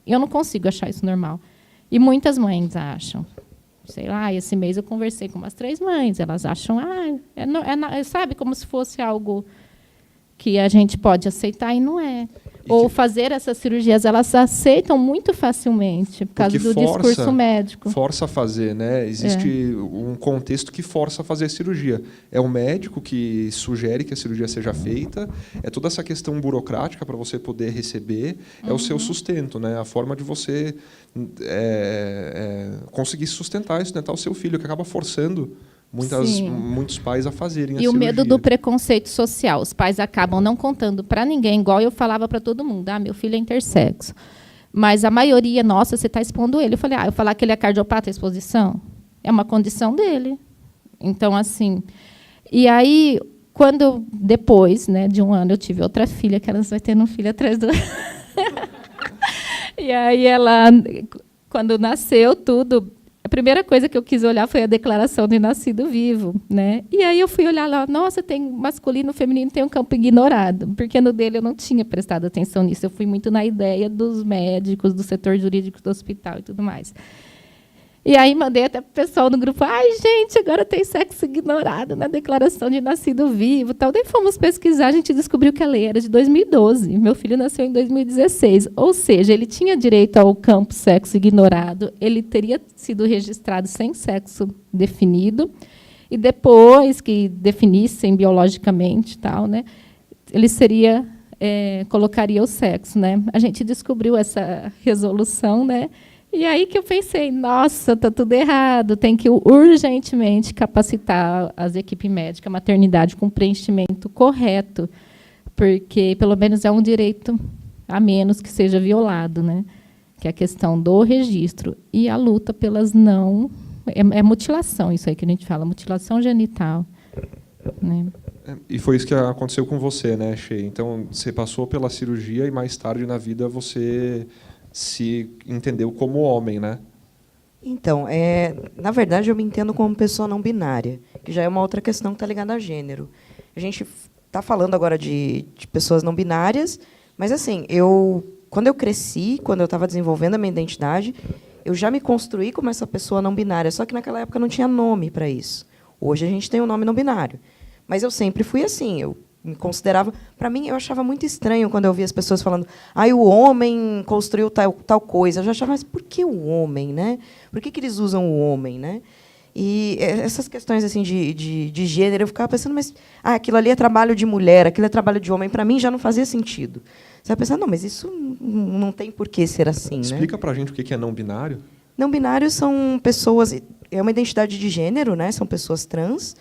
Eu não consigo achar isso normal. E muitas mães acham. Sei lá, esse mês eu conversei com umas 3 mães. Elas acham, sabe, como se fosse algo que a gente pode aceitar e não é. Ou fazer essas cirurgias, elas aceitam muito facilmente, por causa do discurso médico. Força a fazer, né? Existe um contexto que força a fazer a cirurgia. É o médico que sugere que a cirurgia seja feita, é toda essa questão burocrática para você poder receber, é o seu sustento, né? A forma de você conseguir sustentar o seu filho, que acaba forçando muitos pais a fazerem a cirurgia. E o medo do preconceito social. Os pais acabam não contando para ninguém, igual eu falava para todo mundo, meu filho é intersexo. Mas a maioria, nossa, você está expondo ele. Eu falei, eu falar que ele é cardiopata, é exposição? É uma condição dele. Então, assim... E aí, depois, né, de 1 ano, eu tive outra filha, que ela vai tendo um filho atrás do... E aí, ela, quando nasceu tudo... A primeira coisa que eu quis olhar foi a declaração de nascido vivo, né? E aí eu fui olhar lá, nossa, tem masculino, feminino, tem um campo ignorado, porque no dele eu não tinha prestado atenção nisso. Eu fui muito na ideia dos médicos, do setor jurídico do hospital e tudo mais. E aí mandei até para o pessoal no grupo, gente, agora tem sexo ignorado na declaração de nascido vivo, tal. Daí fomos pesquisar, a gente descobriu que a lei era de 2012. Meu filho nasceu em 2016. Ou seja, ele tinha direito ao campo sexo ignorado, ele teria sido registrado sem sexo definido, e depois que definissem biologicamente, tal, né, ele seria colocaria o sexo, né? A gente descobriu essa resolução, né? E aí que eu pensei, nossa, está tudo errado, tem que urgentemente capacitar as equipes médicas, a maternidade com preenchimento correto, porque pelo menos é um direito a menos que seja violado, né? Que é a questão do registro e a luta pelas não... É mutilação, isso aí que a gente fala, mutilação genital, né? E foi isso que aconteceu com você, né, Shea? Então, você passou pela cirurgia e mais tarde na vida você se entendeu como homem, né? Então, na verdade, eu me entendo como pessoa não binária, que já é uma outra questão que está ligada a gênero. A gente está falando agora de pessoas não binárias, mas, assim, quando eu cresci, quando eu estava desenvolvendo a minha identidade, eu já me construí como essa pessoa não binária, só que naquela época não tinha nome para isso. Hoje a gente tem um nome não binário. Mas eu sempre fui assim, eu me considerava... Para mim, eu achava muito estranho quando eu via as pessoas falando o homem construiu tal coisa. Eu já achava, mas por que o homem? Né? Por que eles usam o homem? Né? E essas questões assim de gênero, eu ficava pensando, mas aquilo ali é trabalho de mulher, aquilo é trabalho de homem. Para mim, já não fazia sentido. Você vai pensar, não, mas isso não tem por que ser assim. Explica né? para a gente o que é não binário. Não binários são pessoas... É uma identidade de gênero, né? São pessoas trans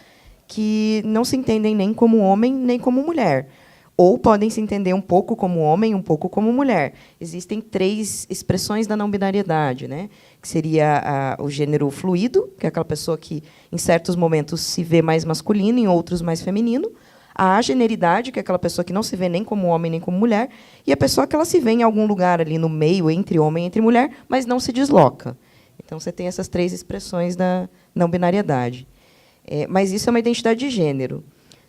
que não se entendem nem como homem, nem como mulher. Ou podem se entender um pouco como homem, um pouco como mulher. Existem 3 expressões da não-binariedade, né? Que seria o gênero fluido, que é aquela pessoa que, em certos momentos, se vê mais masculino, em outros mais feminino. A ageneridade, que é aquela pessoa que não se vê nem como homem, nem como mulher. E a pessoa que ela se vê em algum lugar ali no meio, entre homem e entre mulher, mas não se desloca. Então, você tem essas 3 expressões da não-binariedade. Mas isso é uma identidade de gênero.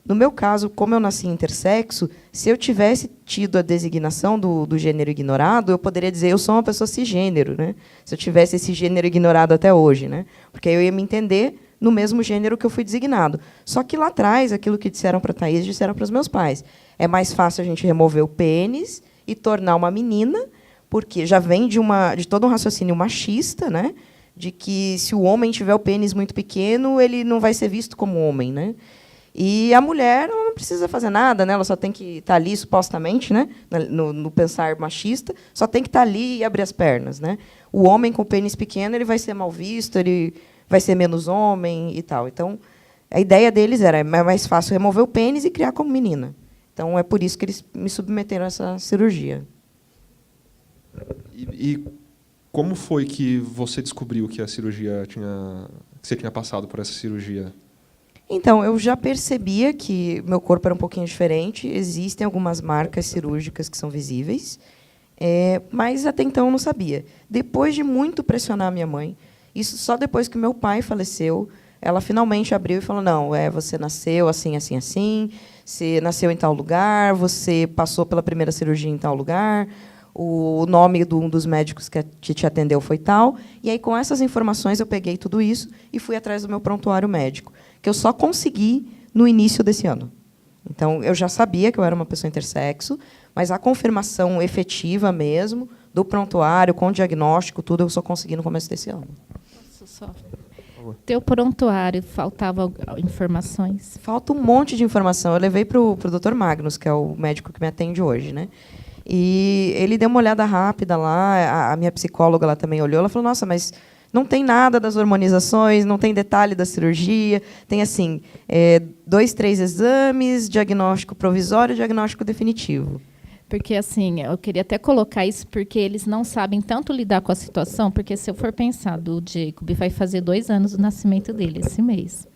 No meu caso, como eu nasci intersexo, se eu tivesse tido a designação do gênero ignorado, eu poderia dizer eu sou uma pessoa cisgênero, né? Se eu tivesse esse gênero ignorado até hoje, né? Porque aí eu ia me entender no mesmo gênero que eu fui designado. Só que lá atrás, aquilo que disseram para a Thaís, disseram para os meus pais. É mais fácil a gente remover o pênis e tornar uma menina, porque já vem de todo um raciocínio machista, né? De que se o homem tiver o pênis muito pequeno, ele não vai ser visto como homem, né? E a mulher não precisa fazer nada, né? Ela só tem que estar ali, supostamente, né? No pensar machista, só tem que estar ali e abrir as pernas, né? O homem com o pênis pequeno ele vai ser mal visto, ele vai ser menos homem e tal. Então, a ideia deles era mais fácil remover o pênis e criar como menina. Então, é por isso que eles me submeteram a essa cirurgia. E como foi que você descobriu que a cirurgia que você tinha passado por essa cirurgia? Então, eu já percebia que meu corpo era um pouquinho diferente. Existem algumas marcas cirúrgicas que são visíveis, mas até então eu não sabia. Depois de muito pressionar a minha mãe, isso só depois que meu pai faleceu, ela finalmente abriu e falou, não, você nasceu assim, assim, assim, você nasceu em tal lugar, você passou pela primeira cirurgia em tal lugar, o nome de um dos médicos que te atendeu foi tal. E aí, com essas informações, eu peguei tudo isso e fui atrás do meu prontuário médico, que eu só consegui no início desse ano. Então, eu já sabia que eu era uma pessoa intersexo, mas a confirmação efetiva mesmo, do prontuário, com o diagnóstico, tudo, eu só consegui no começo desse ano. Teu prontuário, faltavam informações? Falta um monte de informação. Eu levei para o Dr. Magnus, que é o médico que me atende hoje, né? E ele deu uma olhada rápida lá, a minha psicóloga lá também olhou, ela falou, nossa, mas não tem nada das hormonizações, não tem detalhe da cirurgia, tem assim 2, 3 exames, diagnóstico provisório e diagnóstico definitivo. Porque, assim, eu queria até colocar isso, porque eles não sabem tanto lidar com a situação, porque, se eu for pensar, do Jacob vai fazer 2 anos do nascimento dele, esse mês.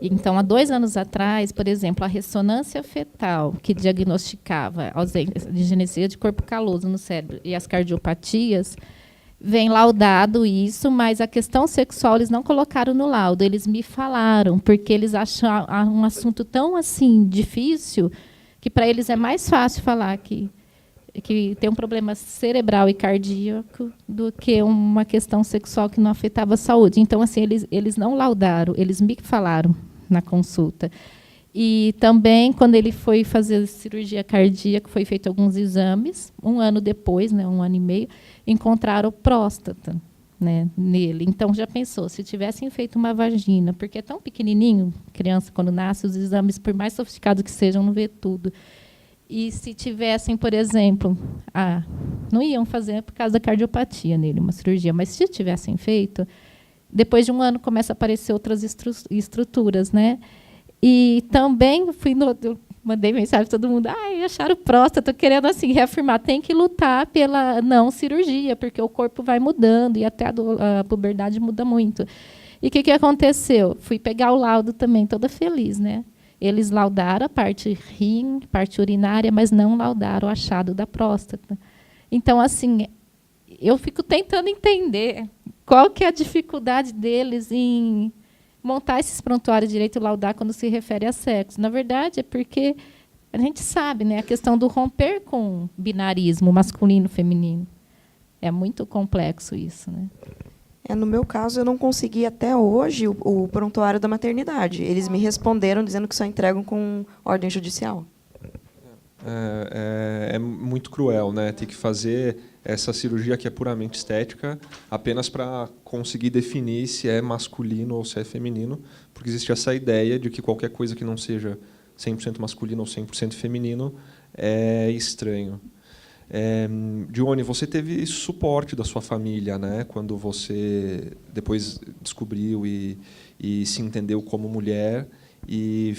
Então, há 2 anos atrás, por exemplo, a ressonância fetal, que diagnosticava ausência de genesia de corpo caloso no cérebro e as cardiopatias, vem laudado isso, mas a questão sexual eles não colocaram no laudo, eles me falaram, porque eles acham um assunto tão assim difícil, que para eles é mais fácil falar que tem um problema cerebral e cardíaco do que uma questão sexual que não afetava a saúde. Então, assim, eles não laudaram, eles me falaram na consulta. E também, quando ele foi fazer cirurgia cardíaca, foi feito alguns exames, 1 ano depois, né, 1 ano e meio, encontraram próstata. né, nele. Então, já pensou, se tivessem feito uma vagina, porque é tão pequenininho, criança, quando nasce, os exames, por mais sofisticados que sejam, não vê tudo. E se tivessem, por exemplo, não iam fazer por causa da cardiopatia nele, uma cirurgia, mas se tivessem feito, depois de um ano começa a aparecer outras estruturas, né? E também eu mandei mensagem para todo mundo, acharam próstata, estou querendo assim reafirmar, tem que lutar pela não cirurgia, porque o corpo vai mudando e até a puberdade muda muito. E o que aconteceu? Fui pegar o laudo também, toda feliz, né? Eles laudaram a parte rim, parte urinária, mas não laudaram o achado da próstata. Então, assim, eu fico tentando entender qual que é a dificuldade deles em montar esses prontuários direito e laudar quando se refere a sexo. Na verdade, é porque a gente sabe, né, a questão do romper com o binarismo masculino e feminino. É muito complexo isso, né? No meu caso, eu não consegui até hoje o prontuário da maternidade. Eles me responderam dizendo que só entregam com ordem judicial. É muito cruel, né? Ter que fazer essa cirurgia que é puramente estética apenas para conseguir definir se é masculino ou se é feminino, porque existe essa ideia de que qualquer coisa que não seja 100% masculino ou 100% feminino é estranho. Dione, você teve suporte da sua família, né? Quando você depois descobriu e se entendeu como mulher e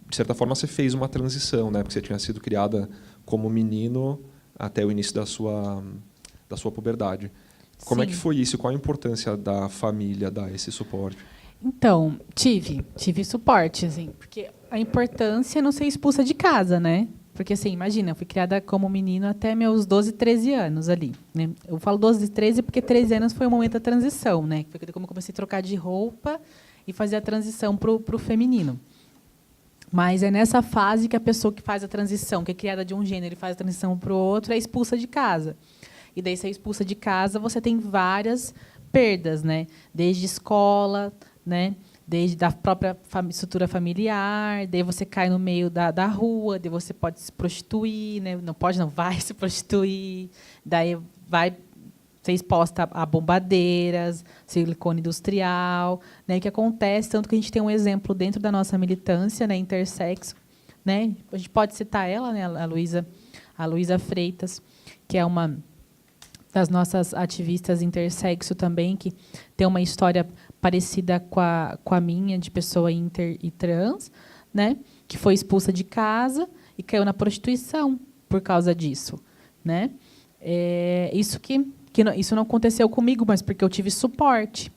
de certa forma você fez uma transição, né? Porque você tinha sido criada como menino até o início da sua puberdade. Como é que foi isso? Qual a importância da família dar esse suporte? Então, tive suporte, assim, porque a importância é não ser expulsa de casa, né? Porque, assim, imagina, eu fui criada como menino até meus 12, 13 anos ali, né? Eu falo 12, 13 porque 13 anos foi o momento da transição, né? Foi quando eu comecei a trocar de roupa e fazer a transição para o feminino. Mas é nessa fase que a pessoa que faz a transição, que é criada de um gênero e faz a transição para o outro, é expulsa de casa. E daí, se é expulsa de casa, você tem várias perdas, né? Desde escola, né? Desde da própria estrutura familiar, daí você cai no meio da rua, daí você pode se prostituir, né? Não pode, não, vai se prostituir, daí vai ser exposta a bombadeiras, silicone industrial, né? Que acontece, tanto que a gente tem um exemplo dentro da nossa militância, né? Intersexo, né? A gente pode citar ela, né? A Luísa Freitas, que é uma das nossas ativistas intersexo também, que tem uma história parecida com a minha, de pessoa inter e trans, né? Que foi expulsa de casa e caiu na prostituição por causa disso, né? Isso não aconteceu comigo, mas porque eu tive suporte,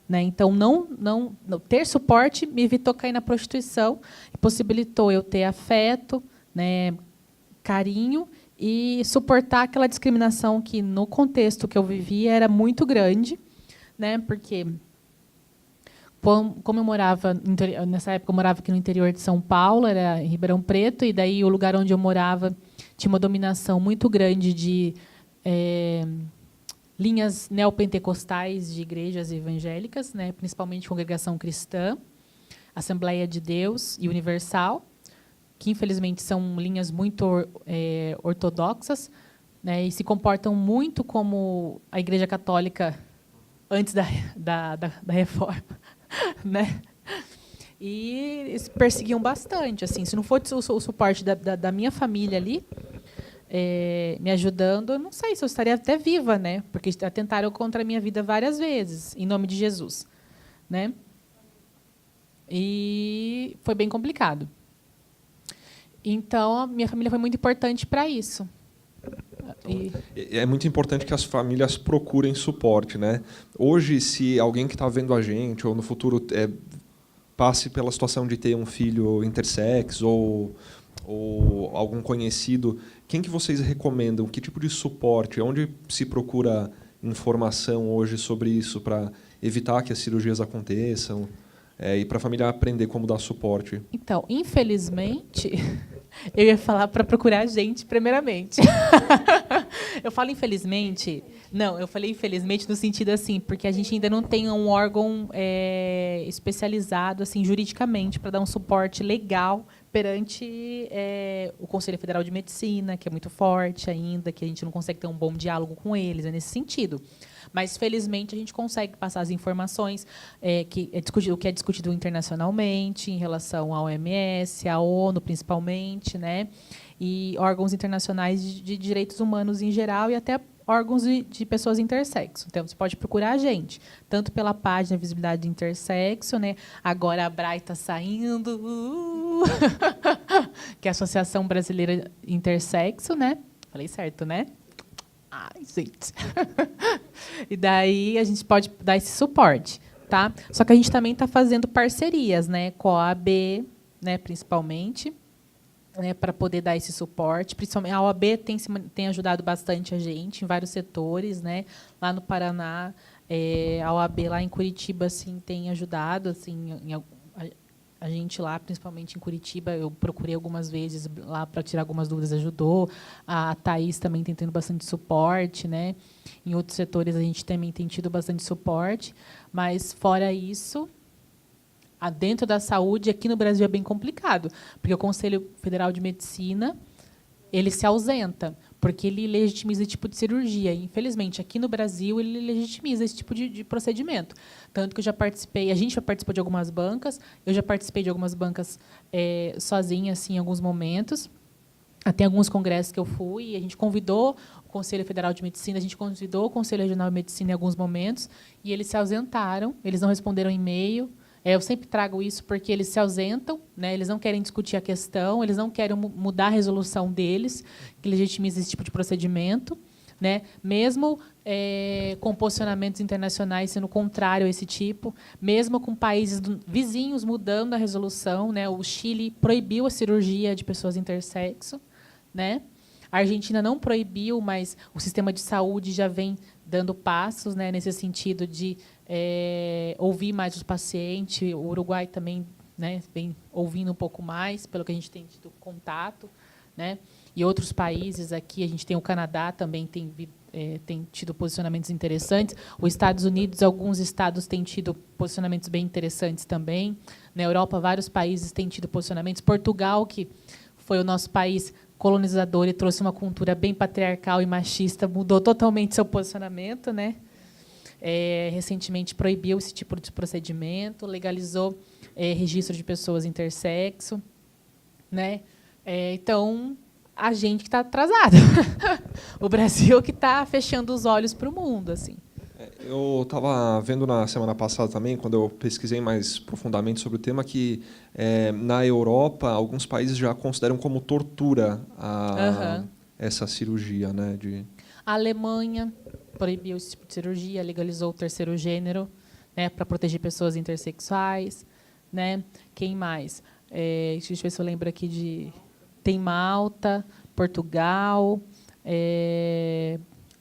né? Então, não ter suporte me evitou cair na prostituição e possibilitou eu ter afeto, né? Carinho e suportar aquela discriminação que, no contexto que eu vivia, era muito grande, né? Porque como eu morava nessa época, eu morava aqui no interior de São Paulo, era em Ribeirão Preto, e daí o lugar onde eu morava tinha uma dominação muito grande de linhas neopentecostais de igrejas evangélicas, né, principalmente Congregação Cristã, Assembleia de Deus e Universal, que infelizmente são linhas muito ortodoxas, né, e se comportam muito como a Igreja Católica antes da Reforma. Né? E eles perseguiam bastante. Assim, se não fosse o suporte da minha família ali, me ajudando, eu não sei se eu estaria até viva, né? Porque atentaram contra a minha vida várias vezes, em nome de Jesus, né? E foi bem complicado. Então, a minha família foi muito importante para isso. É muito importante que as famílias procurem suporte, né? Hoje, se alguém que está vendo a gente, ou no futuro passe pela situação de ter um filho intersex ou algum conhecido, quem que vocês recomendam? Que tipo de suporte? Onde se procura informação hoje sobre isso para evitar que as cirurgias aconteçam e para a família aprender como dar suporte? Então, infelizmente, eu ia falar para procurar a gente primeiramente. Eu falo infelizmente Não, eu falei infelizmente no sentido assim, porque a gente ainda não tem um órgão especializado assim juridicamente para dar um suporte legal perante o Conselho Federal de Medicina, que é muito forte ainda, que a gente não consegue ter um bom diálogo com eles, é nesse sentido. Mas, felizmente, a gente consegue passar as informações o que é discutido internacionalmente, em relação à OMS, à ONU, principalmente, né? E órgãos internacionais de direitos humanos em geral e até órgãos de pessoas intersexo. Então, você pode procurar a gente, tanto pela página Visibilidade Intersexo, né? Agora a Brai está saindo, que é a Associação Brasileira Intersexo, né? Falei certo, né? Ai, gente. E daí a gente pode dar esse suporte, tá? Só que a gente também está fazendo parcerias, né, com a OAB, né, principalmente, né, para poder dar esse suporte. Principalmente a OAB tem ajudado bastante a gente em vários setores, né? Lá no Paraná, a OAB lá em Curitiba assim tem ajudado assim a gente lá, principalmente em Curitiba, eu procurei algumas vezes lá para tirar algumas dúvidas, ajudou. A Thaís também tem tendo bastante suporte, né? Em outros setores a gente também tem tido bastante suporte, mas fora isso, dentro da saúde aqui no Brasil é bem complicado, porque o Conselho Federal de Medicina ele se ausenta, porque ele legitimiza esse tipo de cirurgia. E, infelizmente, aqui no Brasil, ele legitimiza esse tipo de procedimento. Tanto que eu já participei, a gente já participou de algumas bancas, eu já participei de algumas bancas sozinha, assim, em alguns momentos. Até alguns congressos que eu fui, e a gente convidou o Conselho Federal de Medicina, a gente convidou o Conselho Regional de Medicina em alguns momentos, e eles se ausentaram, eles não responderam e-mail. Eu sempre trago isso porque eles se ausentam, né? Eles não querem discutir a questão, eles não querem mudar a resolução deles, que legitimiza esse tipo de procedimento, né? Mesmo com posicionamentos internacionais sendo contrário a esse tipo, mesmo com países vizinhos mudando a resolução, né? O Chile proibiu a cirurgia de pessoas intersexo, né? A Argentina não proibiu, mas o sistema de saúde já vem dando passos, né, nesse sentido de ouvir mais os pacientes. O Uruguai também, né, vem ouvindo um pouco mais, pelo que a gente tem tido contato, né? E outros países aqui, a gente tem o Canadá também tem tido posicionamentos interessantes. Os Estados Unidos, alguns estados têm tido posicionamentos bem interessantes também. Na Europa, vários países têm tido posicionamentos. Portugal, que foi o nosso país colonizador e trouxe uma cultura bem patriarcal e machista, mudou totalmente seu posicionamento, né? Recentemente proibiu esse tipo de procedimento, legalizou registro de pessoas intersexo, né? Então, a gente que está atrasado. O Brasil que está fechando os olhos para o mundo, assim. Eu estava vendo na semana passada também, quando eu pesquisei mais profundamente sobre o tema, que na Europa alguns países já consideram como tortura essa cirurgia, né? A Alemanha proibiu esse tipo de cirurgia, legalizou o terceiro gênero, né, para proteger pessoas intersexuais, né? Quem mais? Deixa eu ver se eu lembro aqui tem Malta, Portugal,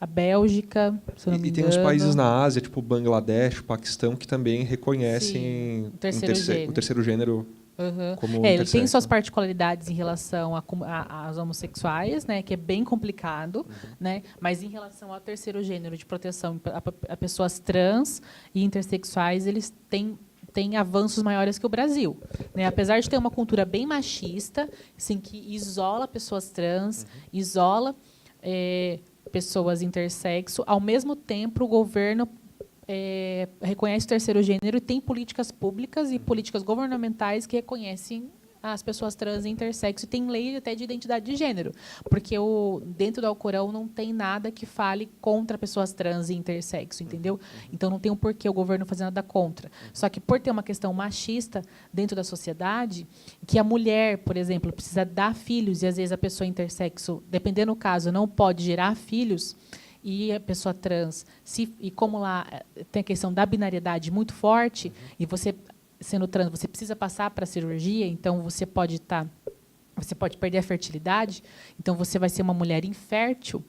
a Bélgica, se eu não me engano. E tem uns países na Ásia, tipo Bangladesh, Paquistão, que também reconhecem o terceiro gênero como ele tem suas particularidades em relação às homossexuais, né, que é bem complicado, né, mas em relação ao terceiro gênero de proteção a pessoas trans e intersexuais, eles têm avanços maiores que o Brasil, né? Apesar de ter uma cultura bem machista, assim, que isola pessoas trans, isola pessoas intersexo, ao mesmo tempo o governo reconhece o terceiro gênero e tem políticas públicas e políticas governamentais que reconhecem as pessoas trans e intersexo, e tem lei até de identidade de gênero, porque dentro do Alcorão não tem nada que fale contra pessoas trans e intersexo, entendeu? Então não tem um porquê o governo fazer nada contra. Só que por ter uma questão machista dentro da sociedade, que a mulher, por exemplo, precisa dar filhos, e às vezes a pessoa intersexo, dependendo do caso, não pode gerar filhos, e a pessoa trans, e como lá tem a questão da binariedade muito forte, e você sendo trans, você precisa passar para a cirurgia, então você pode perder a fertilidade, então você vai ser uma mulher infértil,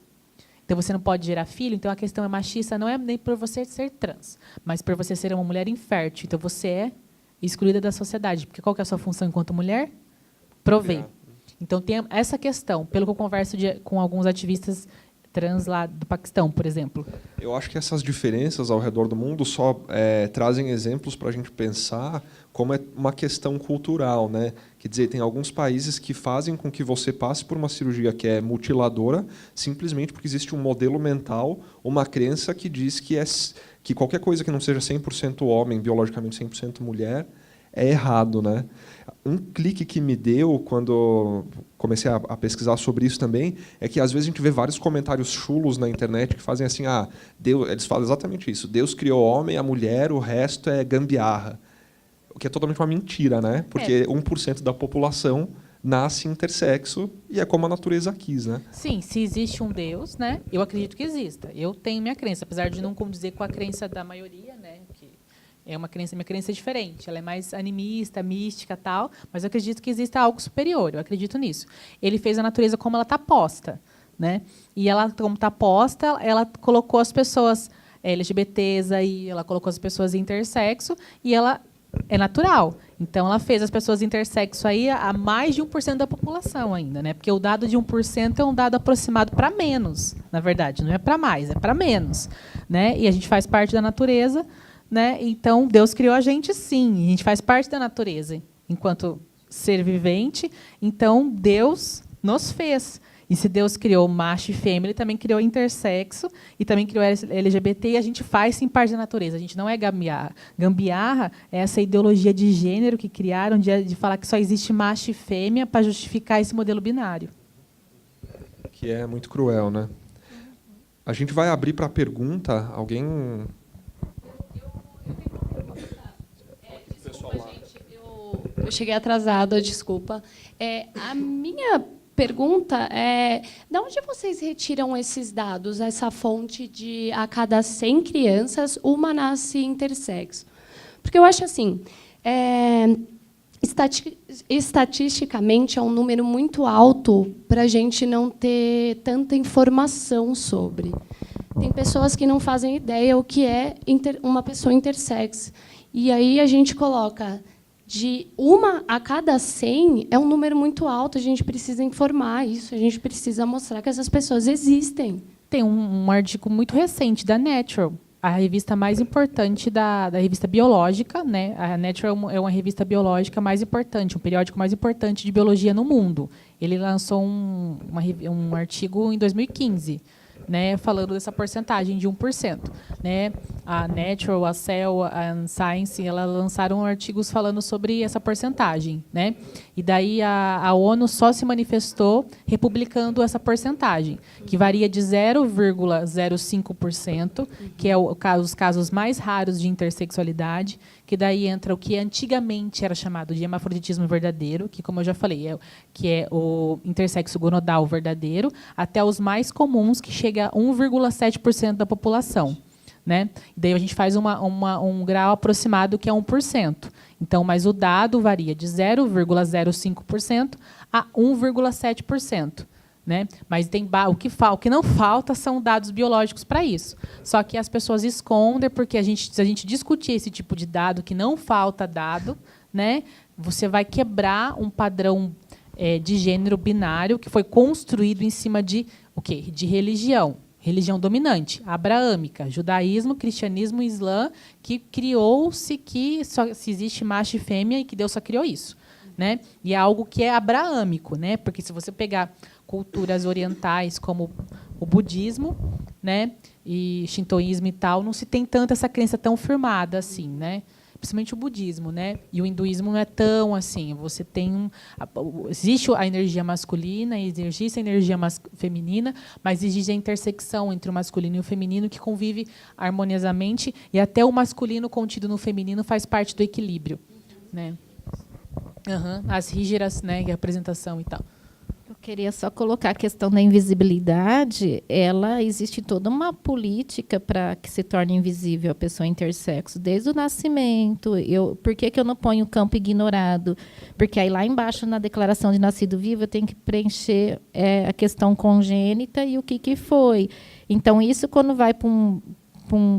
então você não pode gerar filho, então a questão é machista, não é nem por você ser trans, mas por você ser uma mulher infértil, então você é excluída da sociedade, porque qual que é a sua função enquanto mulher? Prover. Então tem essa questão, pelo que eu converso com alguns ativistas trans lá do Paquistão, por exemplo. Eu acho que essas diferenças ao redor do mundo só trazem exemplos para a gente pensar como é uma questão cultural, né? Quer dizer, tem alguns países que fazem com que você passe por uma cirurgia que é mutiladora simplesmente porque existe um modelo mental, uma crença que diz que qualquer coisa que não seja 100% homem, biologicamente 100% mulher, é errado, né? Um clique que me deu quando comecei a pesquisar sobre isso também é que às vezes a gente vê vários comentários chulos na internet que fazem assim, eles falam exatamente isso, Deus criou o homem, a mulher, o resto é gambiarra. O que é totalmente uma mentira, né? Porque 1% da população nasce intersexo e é como a natureza quis, né? Sim, se existe um Deus, né? Eu acredito que exista. Eu tenho minha crença, apesar de não condizer com a crença da maioria, né? Que é uma crença, minha crença é diferente. Ela é mais animista, mística, tal. Mas eu acredito que exista algo superior. Eu acredito nisso. Ele fez a natureza como ela está posta, né? E ela, como está posta, ela colocou as pessoas LGBTs aí, ela colocou as pessoas intersexo e ela é natural. Então, ela fez as pessoas intersexo aí a mais de 1% da população ainda, né? Porque o dado de 1% é um dado aproximado para menos, na verdade. Não é para mais, é para menos, né? E a gente faz parte da natureza, né? Então, Deus criou a gente, sim. A gente faz parte da natureza enquanto ser vivente. Então, Deus nos fez. E se Deus criou macho e fêmea, Ele também criou intersexo e também criou LGBT, e a gente faz, sim, parte da natureza. A gente não é gambiarra. Gambiarra é essa ideologia de gênero que criaram de falar que só existe macho e fêmea para justificar esse modelo binário. Que é muito cruel, né? A gente vai abrir para pergunta. Alguém... Desculpa, gente, eu cheguei atrasada, desculpa. A minha pergunta é: de onde vocês retiram esses dados, essa fonte de a cada 100 crianças, uma nasce intersexo? Porque eu acho assim, estatisticamente é um número muito alto para a gente não ter tanta informação sobre. Tem pessoas que não fazem ideia o que é uma pessoa intersexo. E aí a gente coloca de uma a cada 100 é um número muito alto, a gente precisa informar isso, a gente precisa mostrar que essas pessoas existem. Tem um artigo muito recente da Natural, a revista mais importante da revista biológica, né? A Natural é uma revista biológica mais importante, um periódico mais importante de biologia no mundo. Ele lançou um artigo em 2015, né, falando dessa porcentagem de 1%. Né? A Natural, a Cell, a Science, elas lançaram artigos falando sobre essa porcentagem. Né? E daí a ONU só se manifestou republicando essa porcentagem, que varia de 0,05%, que é os casos mais raros de intersexualidade, que daí entra o que antigamente era chamado de hermafroditismo verdadeiro, que, como eu já falei, que é o intersexo gonodal verdadeiro, até os mais comuns, que chega a 1,7% da população. Né? Daí a gente faz um grau aproximado, que é 1%. Então, mas o dado varia de 0,05% a 1,7%. Né? Mas o que não falta são dados biológicos para isso. Só que as pessoas escondem, porque se a gente discutir esse tipo de dado, que não falta dado, né, você vai quebrar um padrão de gênero binário que foi construído em cima de o quê? De religião dominante, abraâmica, judaísmo, cristianismo, islã, que criou-se que só se existe macho e fêmea e que Deus só criou isso. Né? E é algo que é abraâmico, né? Porque se você pegar culturas orientais como o budismo, né, e shintoísmo e tal, não se tem tanto essa crença tão firmada assim, né? Principalmente o budismo, né? E o hinduísmo não é tão assim. Você tem existe a energia masculina, existe a energia feminina, mas existe a intersecção entre o masculino e o feminino que convive harmoniosamente, e até o masculino contido no feminino faz parte do equilíbrio, né? As rígidas, né, que é a apresentação e tal. Eu queria só colocar a questão da invisibilidade. Existe toda uma política para que se torne invisível a pessoa intersexo, desde o nascimento. Por que eu não ponho campo ignorado? Porque aí lá embaixo, na declaração de nascido vivo, eu tenho que preencher a questão congênita e o que foi. Então, isso, quando vai para um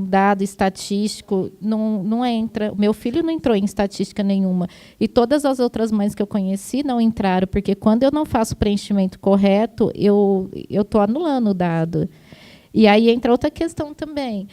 dado estatístico, não entra. Meu filho não entrou em estatística nenhuma. E todas as outras mães que eu conheci não entraram, porque quando eu não faço o preenchimento correto, eu estou anulando o dado. E aí entra outra questão também.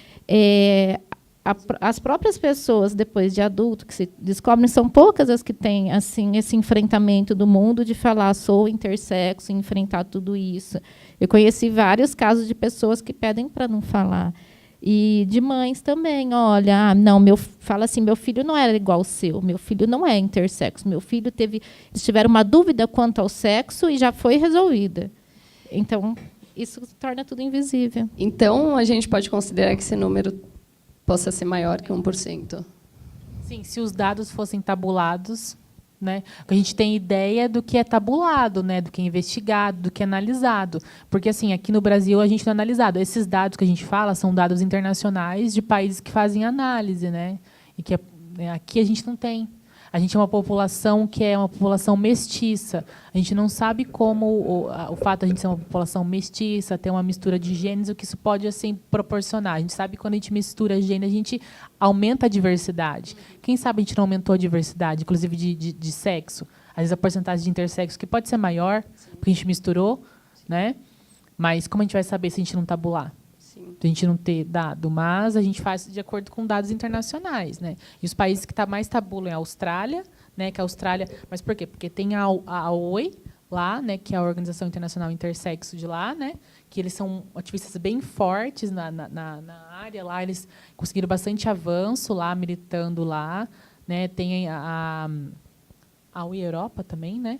As próprias pessoas, depois de adulto, que se descobrem, são poucas as que têm assim, esse enfrentamento do mundo de falar, sou intersexo, enfrentar tudo isso. Eu conheci vários casos de pessoas que pedem para não falar. E de mães também, olha, não, fala assim, meu filho não era igual ao seu, meu filho não é intersexo, meu filho eles tiveram uma dúvida quanto ao sexo e já foi resolvida. Então, isso torna tudo invisível. Então, a gente pode considerar que esse número possa ser maior que 1%. Sim, se os dados fossem tabulados, né, a gente tem ideia do que é tabulado, né, do que é investigado, do que é analisado. Porque, assim, aqui no Brasil, a gente não é analisado. Esses dados que a gente fala são dados internacionais de países que fazem análise, né, e que aqui a gente não tem. A gente é uma população que é uma população mestiça. A gente não sabe como o fato de a gente ser uma população mestiça, ter uma mistura de genes, o que isso pode assim proporcionar. A gente sabe que quando a gente mistura genes, a gente aumenta a diversidade. Quem sabe a gente não aumentou a diversidade, inclusive de sexo? Às vezes a porcentagem de intersexo que pode ser maior, porque a gente misturou, né? Mas como a gente vai saber se a gente não tabular? A gente não ter dado, mas a gente faz de acordo com dados internacionais, né? E os países que mais tabulam é a Austrália, né? Que a Austrália, mas por quê? Porque tem a OI lá, né? Que é a Organização Internacional Intersexo de lá, né? Que eles são ativistas bem fortes na área lá, eles conseguiram bastante avanço lá, militando lá, né? Tem a OI Europa também, né?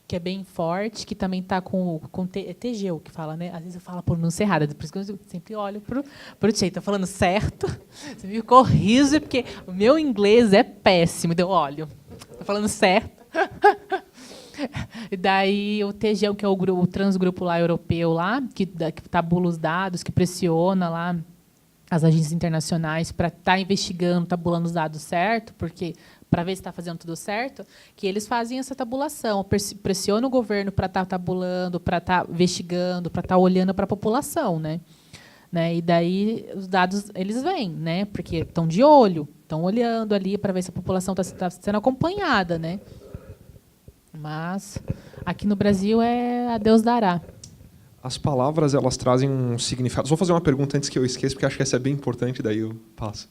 Que é bem forte, que também está com TGU, que fala, né? Às vezes eu falo a pronúncia errada, por isso que eu sempre olho para o Tchê. Está falando certo? Você me corrige, porque o meu inglês é péssimo. Então, eu olho. Está falando certo? E daí o TGU, que é o transgrupo lá europeu, lá, que tabula os dados, que pressiona lá as agências internacionais para estar investigando, tabulando os dados certo, porque para ver se está fazendo tudo certo, que eles fazem essa tabulação, pressionam o governo para estar tabulando, para estar investigando, para estar olhando para a população, né? E daí os dados eles vêm, né? Porque estão de olho, estão olhando ali para ver se a população está sendo acompanhada, né? Mas aqui no Brasil é a Deus dará. As palavras, elas trazem um significado. Vou fazer uma pergunta antes que eu esqueça, porque acho que essa é bem importante, daí eu passo.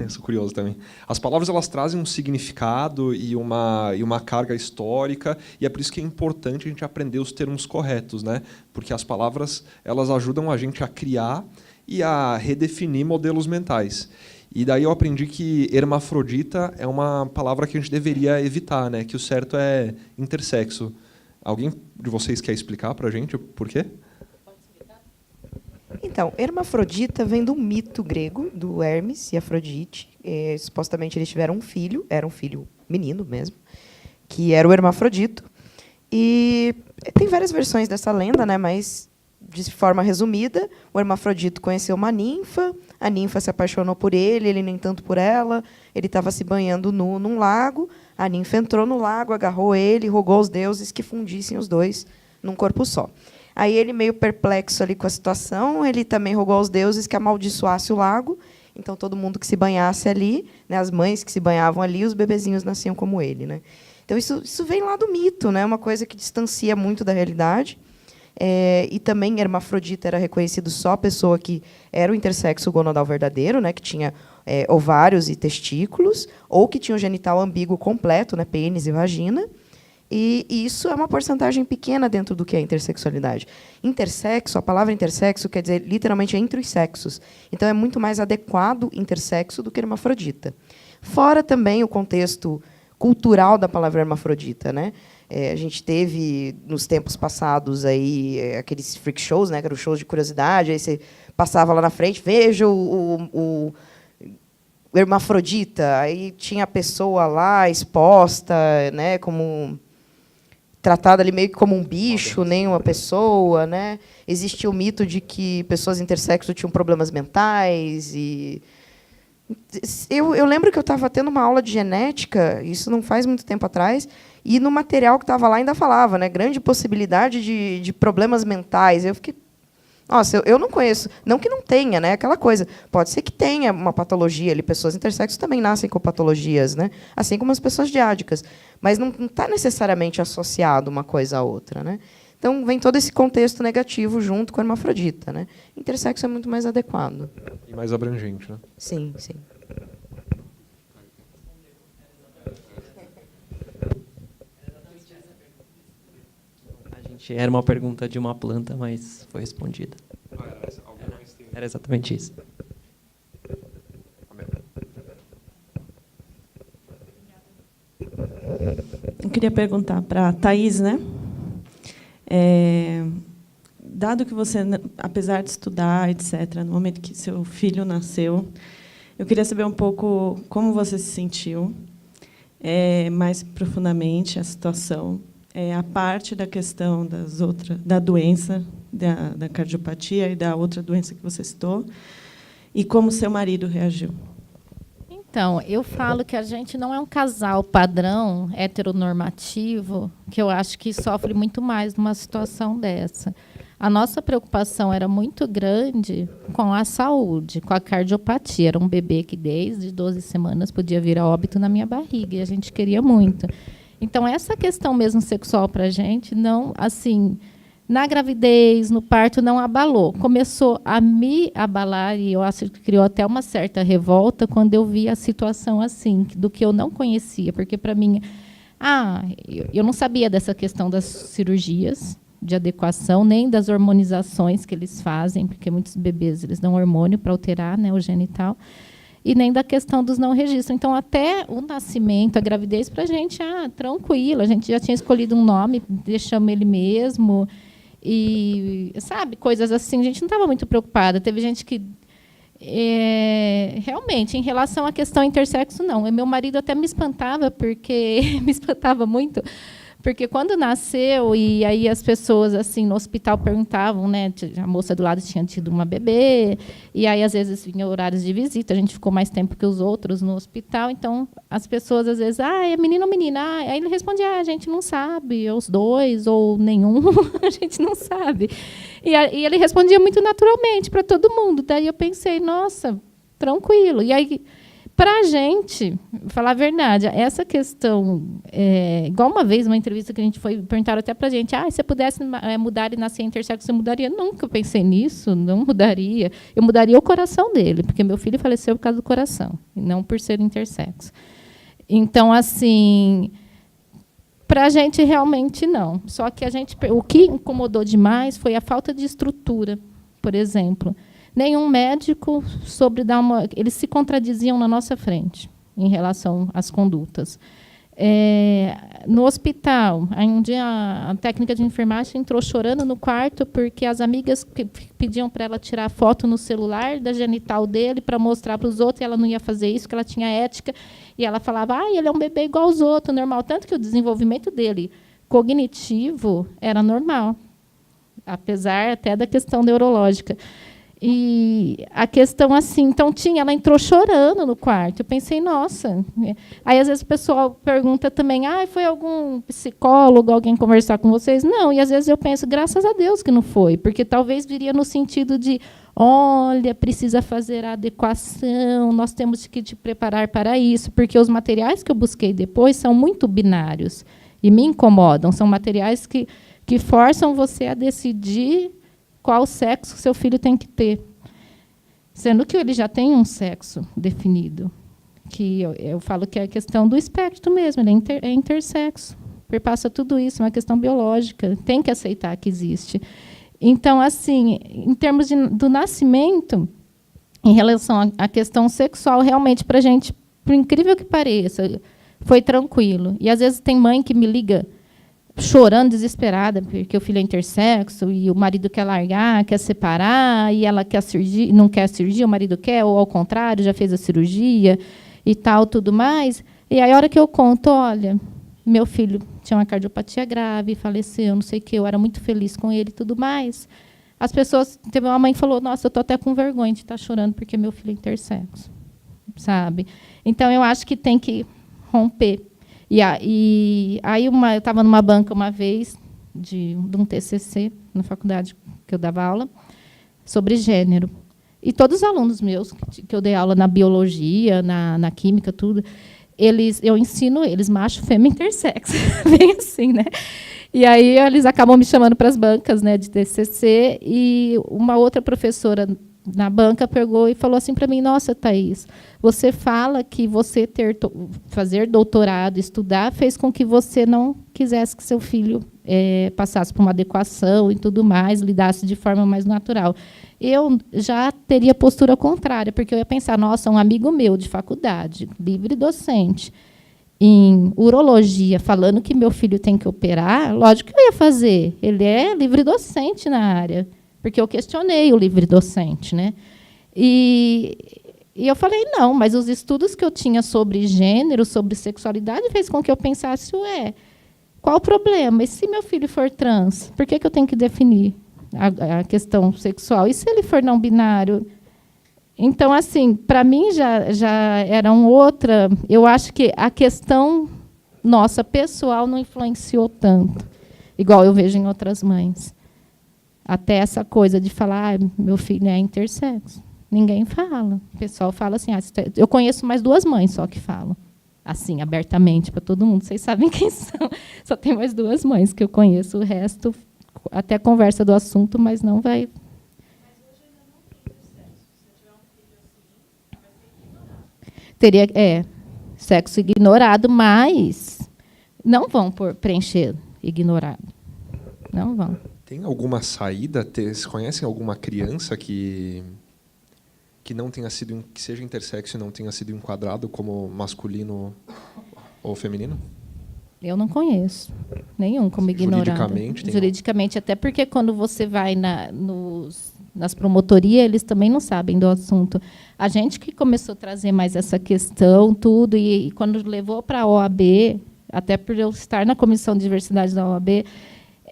Eu sou curioso também. As palavras, elas trazem um significado e uma carga histórica, e é por isso que é importante a gente aprender os termos corretos, né? Porque as palavras, elas ajudam a gente a criar e a redefinir modelos mentais. E daí eu aprendi que hermafrodita é uma palavra que a gente deveria evitar, né? Que o certo é intersexo. Alguém de vocês quer explicar para a gente o porquê? Então, hermafrodita vem do mito grego, do Hermes e Afrodite. Supostamente eles tiveram um filho, era um filho menino mesmo, que era o hermafrodito. E tem várias versões dessa lenda, né? Mas, de forma resumida, o hermafrodito conheceu uma ninfa, a ninfa se apaixonou por ele nem tanto por ela, ele estava se banhando nu num lago, a ninfa entrou no lago, agarrou ele, rogou aos deuses que fundissem os dois num corpo só. Aí ele, meio perplexo ali com a situação, ele também rogou aos deuses que amaldiçoasse o lago. Então, todo mundo que se banhasse ali, né, as mães que se banhavam ali, os bebezinhos nasciam como ele, né? Então, isso vem lá do mito, né? Uma coisa que distancia muito da realidade. E também, hermafrodita era reconhecido só a pessoa que era o intersexo gonadal verdadeiro, né, que tinha ovários e testículos, ou que tinha o genital ambíguo completo, né, pênis e vagina. E isso é uma porcentagem pequena dentro do que é intersexualidade. Intersexo, a palavra intersexo quer dizer literalmente entre os sexos. Então é muito mais adequado intersexo do que hermafrodita. Fora também o contexto cultural da palavra hermafrodita, né? A gente teve nos tempos passados aí aqueles freak shows, né? Que eram shows de curiosidade. Aí você passava lá na frente, veja o hermafrodita. Aí tinha a pessoa lá exposta, né? Como tratada ali meio que como um bicho, nem uma pessoa, né? Existia o mito de que pessoas intersexo tinham problemas mentais. E eu lembro que eu estava tendo uma aula de genética, isso não faz muito tempo atrás, e no material que estava lá ainda falava, né, grande possibilidade de problemas mentais. Eu fiquei, nossa, eu não conheço, não que não tenha, né, aquela coisa, pode ser que tenha uma patologia ali, pessoas intersexo também nascem com patologias, né, assim como as pessoas diádicas, mas não está necessariamente associado uma coisa à outra, né. Então, vem todo esse contexto negativo junto com a hermafrodita, né? Intersexo é muito mais adequado. E mais abrangente, né? Sim, sim. Era uma pergunta de uma planta, mas foi respondida. Era exatamente isso. Eu queria perguntar para a Thaís, né? Dado que você, apesar de estudar, etc., no momento que seu filho nasceu, eu queria saber um pouco como você se sentiu, mais profundamente, a situação, a parte da questão da doença, da cardiopatia e da outra doença que você citou, e como seu marido reagiu. Então, eu falo que a gente não é um casal padrão, heteronormativo, que eu acho que sofre muito mais numa situação dessa. A nossa preocupação era muito grande com a saúde, com a cardiopatia. Era um bebê que, desde 12 semanas, podia vir a óbito na minha barriga, e a gente queria muito. Então, essa questão mesmo sexual para a gente, não, assim, na gravidez, no parto, não abalou. Começou a me abalar, e eu acho que criou até uma certa revolta quando eu vi a situação assim, do que eu não conhecia, porque, para mim, eu não sabia dessa questão das cirurgias de adequação, nem das hormonizações que eles fazem, porque muitos bebês eles dão hormônio para alterar, né, o genital, e nem da questão dos não registros. Então, até o nascimento, a gravidez, para a gente, tranquilo, a gente já tinha escolhido um nome, deixamos ele mesmo, e, sabe, coisas assim, a gente não estava muito preocupada. Teve gente que, realmente, em relação à questão intersexo, não. Meu marido até me espantava, porque me espantava muito, porque quando nasceu, e aí as pessoas assim no hospital perguntavam, né, a moça do lado tinha tido uma bebê, e aí às vezes vinha horários de visita, a gente ficou mais tempo que os outros no hospital, então as pessoas às vezes, é menino ou menina? Aí ele respondia, a gente não sabe, os dois ou nenhum, a gente não sabe. E ele respondia muito naturalmente para todo mundo. Daí eu pensei, nossa, tranquilo. E aí, para a gente, falar a verdade, essa questão, igual uma vez, uma entrevista que a gente foi, perguntaram até para a gente, se você pudesse mudar e nascer intersexo, você mudaria? Nunca pensei nisso, não mudaria. Eu mudaria o coração dele, porque meu filho faleceu por causa do coração, e não por ser intersexo. Então, assim, para a gente, realmente, não. Só que o que incomodou demais foi a falta de estrutura, por exemplo. Nenhum médico soube dar uma... Eles se contradiziam na nossa frente em relação às condutas. No hospital, aí um dia a técnica de enfermagem entrou chorando no quarto porque as amigas pediam para ela tirar foto no celular da genital dele para mostrar para os outros, e ela não ia fazer isso, porque ela tinha ética, e ela falava, ele é um bebê igual aos outros, normal. Tanto que o desenvolvimento dele cognitivo era normal, apesar até da questão neurológica. E a questão assim, então ela entrou chorando no quarto. Eu pensei, nossa. Aí às vezes o pessoal pergunta também, foi algum psicólogo, alguém conversar com vocês? Não, e às vezes eu penso, graças a Deus que não foi, porque talvez viria no sentido de, olha, precisa fazer a adequação, nós temos que te preparar para isso, porque os materiais que eu busquei depois são muito binários e me incomodam, são materiais que forçam você a decidir qual sexo seu filho tem que ter. Sendo que ele já tem um sexo definido. Que eu falo que é a questão do espectro mesmo, ele é intersexo. Perpassa tudo isso, é uma questão biológica. Tem que aceitar que existe. Então, assim, em termos do nascimento, em relação à questão sexual, realmente, para a gente, por incrível que pareça, foi tranquilo. E, às vezes, tem mãe que me liga chorando, desesperada, porque o filho é intersexo e o marido quer largar, quer separar, e ela quer cirurgia, não quer cirurgia, o marido quer, ou ao contrário, já fez a cirurgia e tal, tudo mais. E aí, a hora que eu conto, olha, meu filho tinha uma cardiopatia grave, faleceu, não sei o quê, eu era muito feliz com ele e tudo mais. As pessoas, teve uma mãe que falou, nossa, eu estou até com vergonha de estar chorando porque meu filho é intersexo, sabe? Então, eu acho que tem que romper. E aí eu estava numa banca uma vez de um TCC na faculdade que eu dava aula sobre gênero, e todos os alunos meus que eu dei aula na biologia, na química, tudo, eu ensino eles macho, fêmea, intersexo, bem assim, né? E aí eles acabam me chamando para as bancas, né, de TCC, e uma outra professora na banca pegou e falou assim para mim: nossa, Thaís, você fala que você fazer doutorado, estudar, fez com que você não quisesse que seu filho passasse por uma adequação e tudo mais, lidasse de forma mais natural. Eu já teria postura contrária, porque eu ia pensar, nossa, um amigo meu de faculdade, livre docente, em urologia, falando que meu filho tem que operar, lógico que eu ia fazer. Ele é livre docente na área, porque eu questionei o livre docente, né? E eu falei, não, mas os estudos que eu tinha sobre gênero, sobre sexualidade, fez com que eu pensasse, qual o problema? E se meu filho for trans, por que eu tenho que definir a questão sexual? E se ele for não binário? Então, assim, para mim já era outra. Eu acho que a questão nossa pessoal não influenciou tanto, igual eu vejo em outras mães. Até essa coisa de falar, meu filho é intersexo. Ninguém fala. O pessoal fala assim, eu conheço mais 2 mães só que falam, assim, abertamente para todo mundo. Vocês sabem quem são. Só tem mais 2 mães que eu conheço, o resto até conversa do assunto, mas não vai. Teria sexo ignorado, mas não vão preencher ignorado. Não vão. Tem alguma saída? Vocês conhecem alguma criança que não tenha sido, que seja intersexo e não tenha sido enquadrado como masculino ou feminino? Eu não conheço nenhum como ignorado. Juridicamente, até porque quando você vai nas promotorias, eles também não sabem do assunto. A gente que começou a trazer mais essa questão, tudo, e quando levou para a OAB, até por eu estar na Comissão de Diversidade da OAB,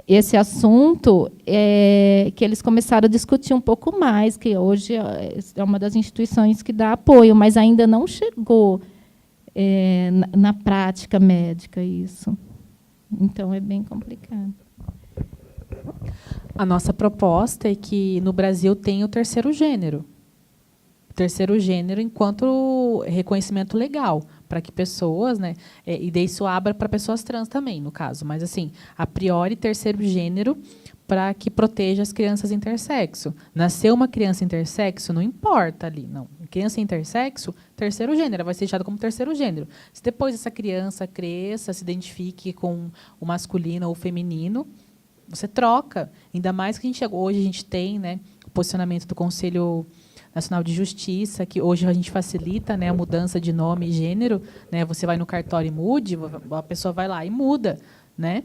esse assunto que eles começaram a discutir um pouco mais, que hoje é uma das instituições que dá apoio, mas ainda não chegou na prática médica isso. Então, é bem complicado. A nossa proposta é que, no Brasil, tenha o terceiro gênero. Terceiro gênero enquanto reconhecimento legal, para que pessoas, né, e daí isso abra para pessoas trans também, no caso, mas, assim, a priori, terceiro gênero, para que proteja as crianças intersexo. Nasceu uma criança intersexo, não importa ali, não. Criança intersexo, terceiro gênero, vai ser deixado como terceiro gênero. Se depois essa criança cresça, se identifique com o masculino ou o feminino, você troca. Ainda mais que hoje a gente tem, né, o posicionamento do Conselho Nacional de Justiça, que hoje a gente facilita, né, a mudança de nome e gênero, né, você vai no cartório e mude, a pessoa vai lá e muda, né,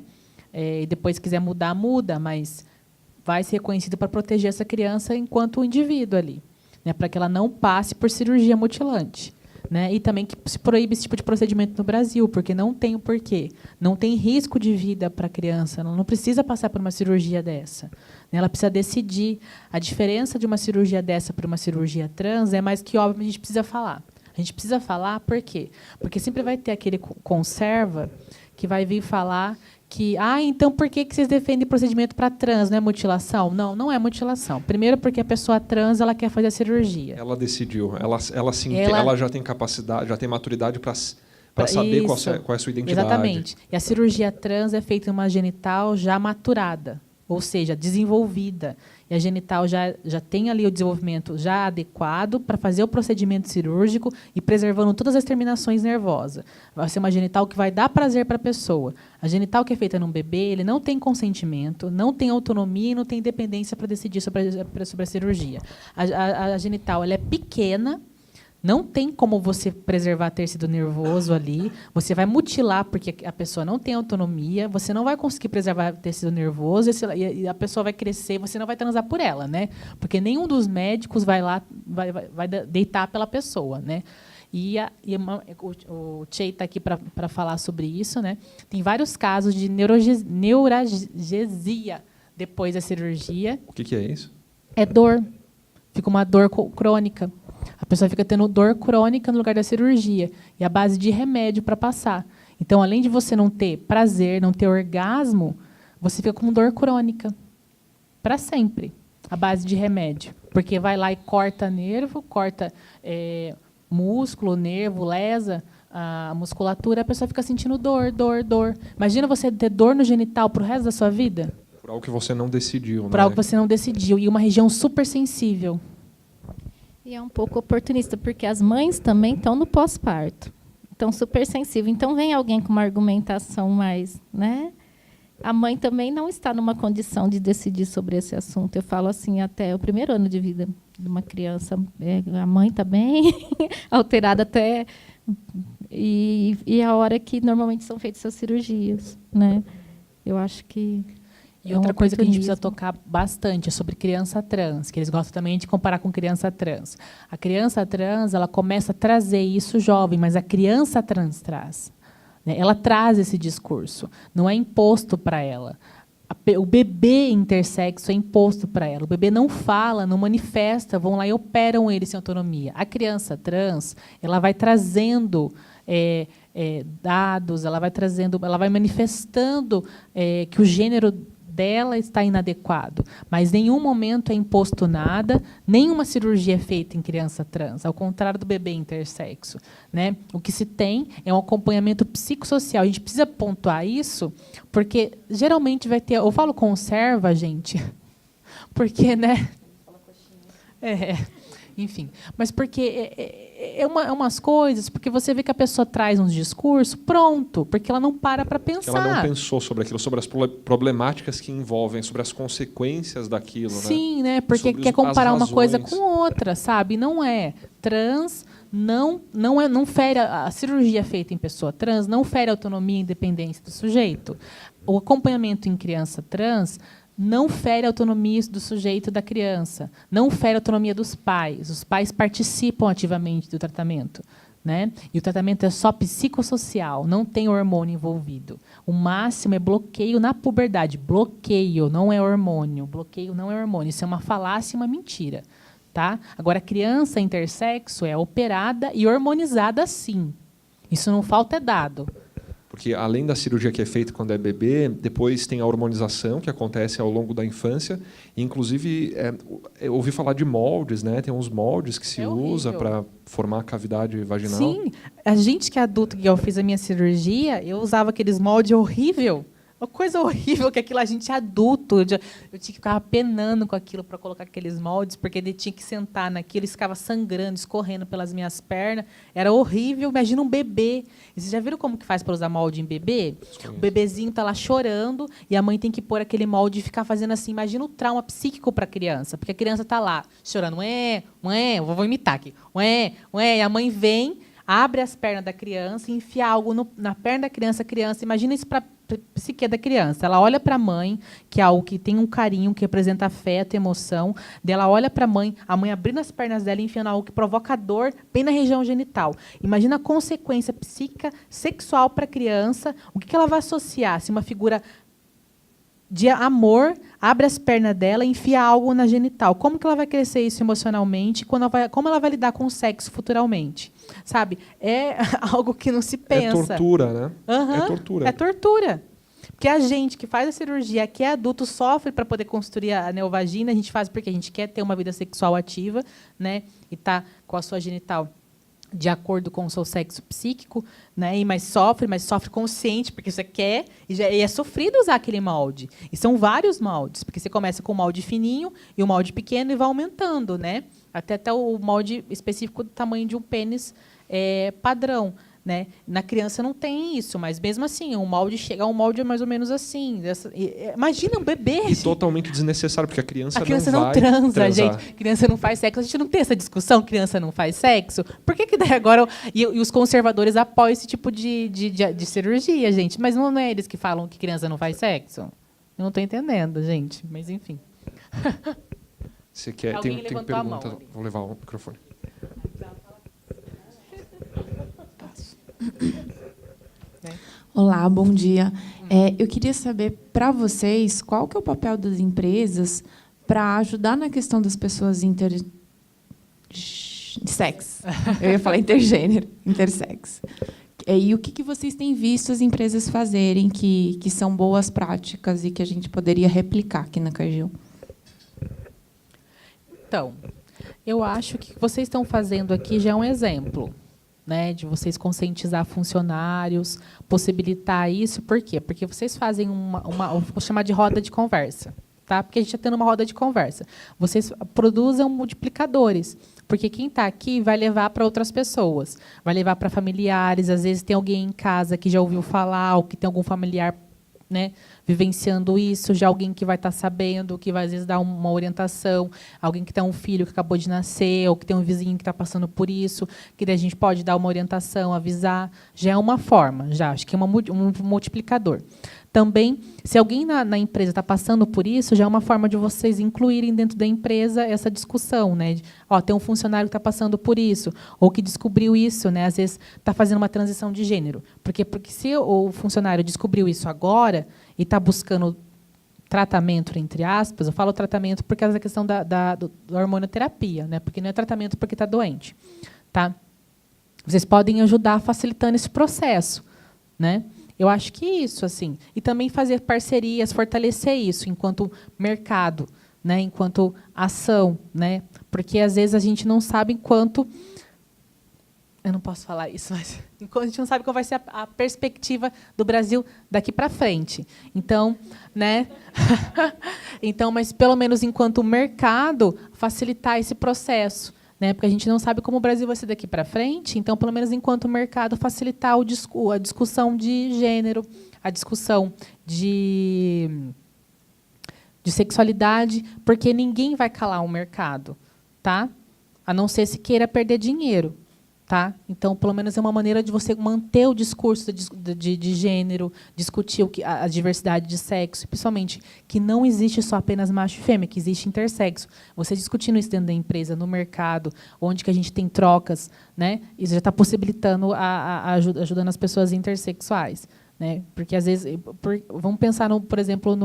e depois se quiser mudar, muda, mas vai ser reconhecido para proteger essa criança enquanto indivíduo ali, né, para que ela não passe por cirurgia mutilante, né, e também que se proíbe esse tipo de procedimento no Brasil, porque não tem o porquê, não tem risco de vida para a criança, ela não precisa passar por uma cirurgia dessa. Ela precisa decidir. A diferença de uma cirurgia dessa para uma cirurgia trans é mais que óbvio, a gente precisa falar. A gente precisa falar por quê? Porque sempre vai ter aquele conserva que vai vir falar que, então por que vocês defendem procedimento para trans, não é mutilação? Não, não é mutilação. Primeiro porque a pessoa trans ela quer fazer a cirurgia. Ela decidiu, ela já tem capacidade, já tem maturidade para saber qual é a sua identidade. Exatamente. E a cirurgia trans é feita em uma genital já maturada, ou seja, desenvolvida. E a genital já tem ali o desenvolvimento já adequado para fazer o procedimento cirúrgico e preservando todas as terminações nervosas. Vai ser uma genital que vai dar prazer para a pessoa. A genital que é feita num bebê, ele não tem consentimento, não tem autonomia e não tem independência para decidir sobre a cirurgia. A genital ela é pequena, não tem como você preservar tecido nervoso ali. Você vai mutilar porque a pessoa não tem autonomia. Você não vai conseguir preservar tecido nervoso e a pessoa vai crescer e você não vai transar por ela, né? Porque nenhum dos médicos vai lá, vai deitar pela pessoa, né? O Tchê está aqui para falar sobre isso, né? Tem vários casos de neuralgesia depois da cirurgia. O que é isso? É dor. Fica uma dor crônica. A pessoa fica tendo dor crônica no lugar da cirurgia. E a base de remédio para passar. Então, além de você não ter prazer, não ter orgasmo, você fica com dor crônica. Para sempre. A base de remédio. Porque vai lá e corta nervo, corta músculo, nervo, lesa a musculatura, a pessoa fica sentindo dor, dor, dor. Imagina você ter dor no genital pro resto da sua vida? Por algo que você não decidiu, Por algo que você não decidiu. E uma região super sensível. E é um pouco oportunista, porque as mães também estão no pós-parto. Estão super sensíveis. Então, vem alguém com uma argumentação mais, né? A mãe também não está numa condição de decidir sobre esse assunto. Eu falo assim, até o primeiro ano de vida de uma criança, a mãe está bem alterada até... E a hora que normalmente são feitas essas cirurgias, né? Eu acho que... E outra coisa que a gente precisa tocar bastante é sobre criança trans, que eles gostam também de comparar com criança trans. A criança trans, ela começa a trazer isso jovem, mas a criança trans traz. Né? Ela traz esse discurso, não é imposto para ela. O bebê intersexo é imposto para ela. O bebê não fala, não manifesta, vão lá e operam ele sem autonomia. A criança trans, ela vai trazendo dados, ela vai manifestando que o gênero dela está inadequado, mas em nenhum momento é imposto nada, nenhuma cirurgia é feita em criança trans, ao contrário do bebê intersexo, né? O que se tem é um acompanhamento psicossocial. A gente precisa pontuar isso, porque geralmente vai ter... Eu falo conserva, gente, porque, né? Enfim, mas porque umas coisas, porque você vê que a pessoa traz uns discursos, pronto, porque ela não para pensar. Que ela não pensou sobre aquilo, sobre as problemáticas que envolvem, sobre as consequências daquilo. Sim, né? Porque quer comparar uma coisa com outra, sabe? Não é. Trans não fere a cirurgia feita em pessoa trans, não fere a autonomia e independência do sujeito. O acompanhamento em criança trans não fere a autonomia do sujeito da criança, não fere a autonomia dos pais. Os pais participam ativamente do tratamento, né? E o tratamento é só psicossocial, não tem hormônio envolvido. O máximo é bloqueio na puberdade. Bloqueio, não é hormônio. Bloqueio não é hormônio. Isso é uma falácia e uma mentira. Tá? Agora, a criança intersexo é operada e hormonizada, sim. Isso não falta dado. Porque, além da cirurgia que é feita quando é bebê, depois tem a hormonização, que acontece ao longo da infância. Inclusive, eu ouvi falar de moldes, né? Tem uns moldes que se usa para formar a cavidade vaginal. Sim. A gente que é adulto, que eu fiz a minha cirurgia, eu usava aqueles moldes horrível. Uma coisa horrível, que aquilo a gente é adulto. Eu tinha que ficar penando com aquilo para colocar aqueles moldes, porque ele tinha que sentar naquilo e ficava sangrando, escorrendo pelas minhas pernas. Era horrível. Imagina um bebê. E vocês já viram como que faz para usar molde em bebê? O bebezinho está lá chorando e a mãe tem que pôr aquele molde e ficar fazendo assim. Imagina o trauma psíquico para a criança, porque a criança está lá chorando. Eu vou imitar aqui. E a mãe vem, abre as pernas da criança e enfia algo na perna da criança. Imagina isso para psique da criança. Ela olha para a mãe, que é algo que tem um carinho, que representa afeto, emoção. Ela olha para a mãe abrindo as pernas dela e enfiando algo que provoca dor bem na região genital. Imagina a consequência psíquica sexual para a criança. O que ela vai associar? Se uma figura de amor abre as pernas dela e enfia algo na genital. Como que ela vai crescer isso emocionalmente? Como ela vai lidar com o sexo futuramente? Sabe? É algo que não se pensa. É tortura, né? É tortura. É tortura. Porque a gente que faz a cirurgia, que é adulto, sofre para poder construir a neovagina. A gente faz porque a gente quer ter uma vida sexual ativa, né? E tá com a sua genital de acordo com o seu sexo psíquico, né? Mas sofre consciente, porque você quer, e é sofrido usar aquele molde. E são vários moldes, porque você começa com o molde fininho e o molde pequeno e vai aumentando, né? Até o molde específico do tamanho de um pênis padrão. Né? Na criança não tem isso, mas mesmo assim, um molde chega a um molde mais ou menos assim. Imagina um bebê. E totalmente desnecessário, porque a criança não vai transa, transar. gente. Criança não faz sexo. A gente não tem essa discussão, criança não faz sexo. Por que daí agora... E os conservadores apoiam esse tipo de cirurgia, gente. Mas não é eles que falam que criança não faz sexo? Eu não estou entendendo, gente. Mas, enfim. Você quer? Tem pergunta. Vou levar o microfone. Olá, bom dia. Eu queria saber, para vocês, qual que é o papel das empresas para ajudar na questão das pessoas intersexo. Eu ia falar intergênero, intersex. E o que vocês têm visto as empresas fazerem que são boas práticas e que a gente poderia replicar aqui na Cargill? Então, eu acho que o que vocês estão fazendo aqui já é um exemplo. né, de vocês conscientizar funcionários, possibilitar isso. Por quê? Porque vocês fazem vou chamar de roda de conversa, tá? Porque a gente está tendo uma roda de conversa. Vocês produzem multiplicadores, porque quem está aqui vai levar para outras pessoas, vai levar para familiares. Às vezes tem alguém em casa que já ouviu falar, ou que tem algum familiar, né, vivenciando isso, já alguém que vai estar sabendo, que vai às vezes dar uma orientação, alguém que tem um filho que acabou de nascer, ou que tem um vizinho que está passando por isso, que daí a gente pode dar uma orientação, avisar. Já é uma forma, já acho que é um multiplicador. Também, se alguém na empresa está passando por isso, já é uma forma de vocês incluírem dentro da empresa essa discussão, né? Tem um funcionário que está passando por isso, ou que descobriu isso, né? Às vezes está fazendo uma transição de gênero. Porque se o funcionário descobriu isso agora e está buscando tratamento, entre aspas, eu falo tratamento por causa da questão da hormonioterapia, né? Porque não é tratamento porque está doente, tá? Vocês podem ajudar facilitando esse processo, né? Eu acho que isso, assim, e também fazer parcerias, fortalecer isso enquanto mercado, né, enquanto ação, né, porque às vezes a gente não sabe quanto, eu não posso falar isso, mas a gente não sabe qual vai ser a perspectiva do Brasil daqui para frente. Então, né, então, mas pelo menos enquanto mercado facilitar esse processo. Né, porque a gente não sabe como o Brasil vai ser daqui para frente, então, pelo menos enquanto mercado, facilitar a discussão de gênero, a discussão de sexualidade, porque ninguém vai calar o mercado, tá? A não ser se queira perder dinheiro. Tá? Então, pelo menos é uma maneira de você manter o discurso de gênero, discutir a diversidade de sexo, principalmente que não existe só apenas macho e fêmea, que existe intersexo. Você discutindo isso dentro da empresa, no mercado, onde que a gente tem trocas, né? Isso já está possibilitando ajudando as pessoas intersexuais. Né? Porque, às vezes, vamos pensar, por exemplo,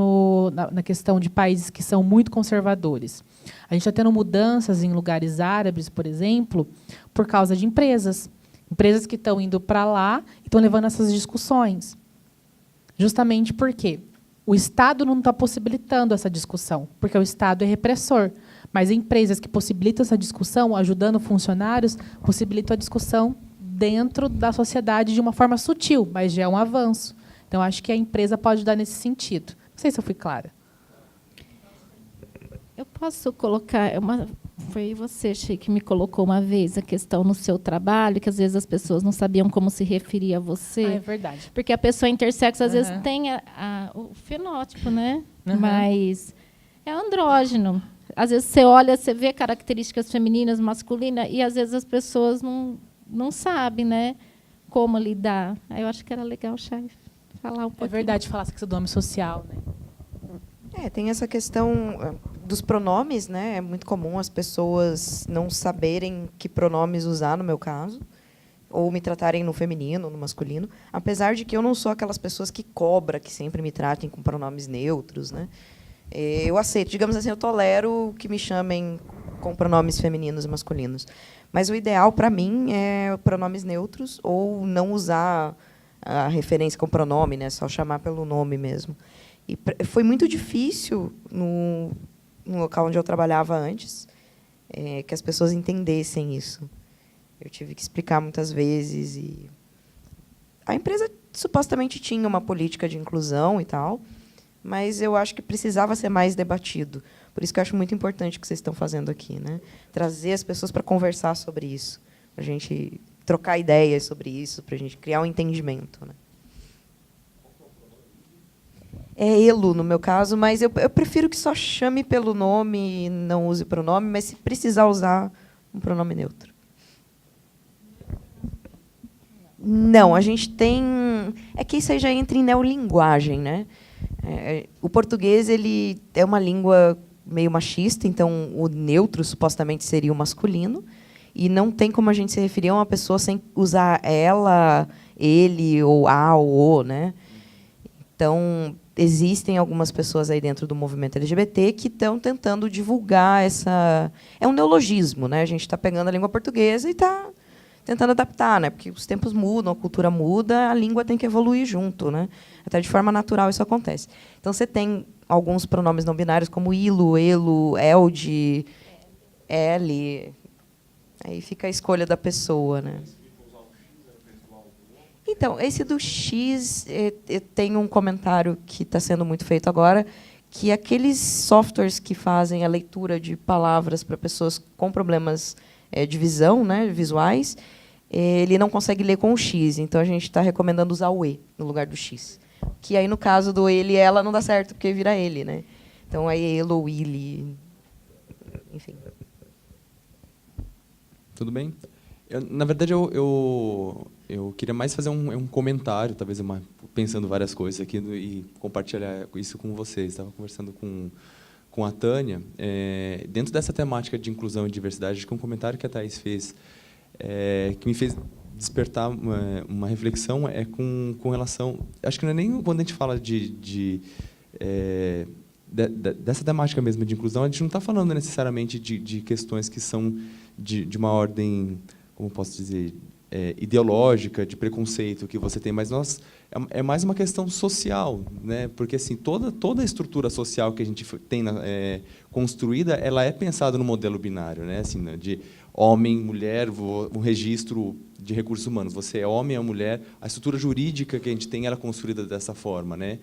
na questão de países que são muito conservadores. A gente está tendo mudanças em lugares árabes, por exemplo, por causa de empresas. Empresas que estão indo para lá e estão levando essas discussões. Justamente porque o Estado não está possibilitando essa discussão, porque o Estado é repressor. Mas empresas que possibilitam essa discussão, ajudando funcionários, possibilitam a discussão dentro da sociedade de uma forma sutil, mas já é um avanço. Então, acho que a empresa pode dar nesse sentido. Não sei se eu fui clara. Eu posso colocar... Foi você, Chi, que me colocou uma vez a questão no seu trabalho, que às vezes as pessoas não sabiam como se referir a você. É verdade. Porque a pessoa intersexo, às vezes, tem o fenótipo, né? Mas é andrógeno. Às vezes, você olha, você vê características femininas, masculinas, e, às vezes, as pessoas não sabem, né, como lidar. Aí eu acho que era legal, Chay, falar um pouquinho. É verdade, falar essa questão do nome social, né? Tem essa questão dos pronomes, né? É muito comum as pessoas não saberem que pronomes usar, no meu caso, ou me tratarem no feminino, no masculino, apesar de que eu não sou aquelas pessoas que cobra que sempre me tratem com pronomes neutros, né? Eu aceito, digamos assim, eu tolero que me chamem com pronomes femininos e masculinos. Mas o ideal, para mim, é pronomes neutros ou não usar a referência com pronome, né? Só chamar pelo nome mesmo. E foi muito difícil, no local onde eu trabalhava antes, que as pessoas entendessem isso. Eu tive que explicar muitas vezes. E a empresa supostamente tinha uma política de inclusão e tal, mas eu acho que precisava ser mais debatido. Por isso que eu acho muito importante o que vocês estão fazendo aqui, né? Trazer as pessoas para conversar sobre isso, para a gente trocar ideias sobre isso, para a gente criar um entendimento, né? É Elo, no meu caso, mas eu prefiro que só chame pelo nome e não use pronome, mas se precisar usar um pronome neutro. Não, a gente tem... É que isso aí já entra em neolinguagem, né? O português ele é uma língua meio machista, então o neutro supostamente seria o masculino, e não tem como a gente se referir a uma pessoa sem usar ela, ele, ou a, ou o, né? Então, existem algumas pessoas aí dentro do movimento LGBT que estão tentando divulgar essa... É um neologismo, né? A gente está pegando a língua portuguesa e está tentando adaptar, né? Porque os tempos mudam, a cultura muda, a língua tem que evoluir junto, né? Até de forma natural isso acontece. Então, você tem alguns pronomes não binários, como ilo, elo, elde, ele. Aí fica a escolha da pessoa, né? Então, esse do X, tem um comentário que está sendo muito feito agora, que aqueles softwares que fazem a leitura de palavras para pessoas com problemas de visão, né, visuais, ele não consegue ler com o X. Então, a gente está recomendando usar o E no lugar do X. Que aí, no caso do ele e ela, não dá certo, porque vira ele. Né? Então, aí elo, ele... Enfim. Tudo bem? Na verdade, eu queria mais fazer um comentário, talvez pensando várias coisas aqui e compartilhar isso com vocês. Estava conversando com a Tânia. Dentro dessa temática de inclusão e diversidade, acho que um comentário que a Thais fez, que me fez despertar uma reflexão, com relação... Acho que não é nem quando a gente fala dessa temática mesmo de inclusão, a gente não está falando necessariamente de questões que são de uma ordem, como posso dizer, ideológica, de preconceito que você tem, mas é mais uma questão social, né? Porque assim toda a estrutura social que a gente tem construída, ela é pensada no modelo binário, né? Assim, de homem, mulher, um registro de recursos humanos. Você é homem ou mulher, a estrutura jurídica que a gente tem, ela é construída dessa forma, né?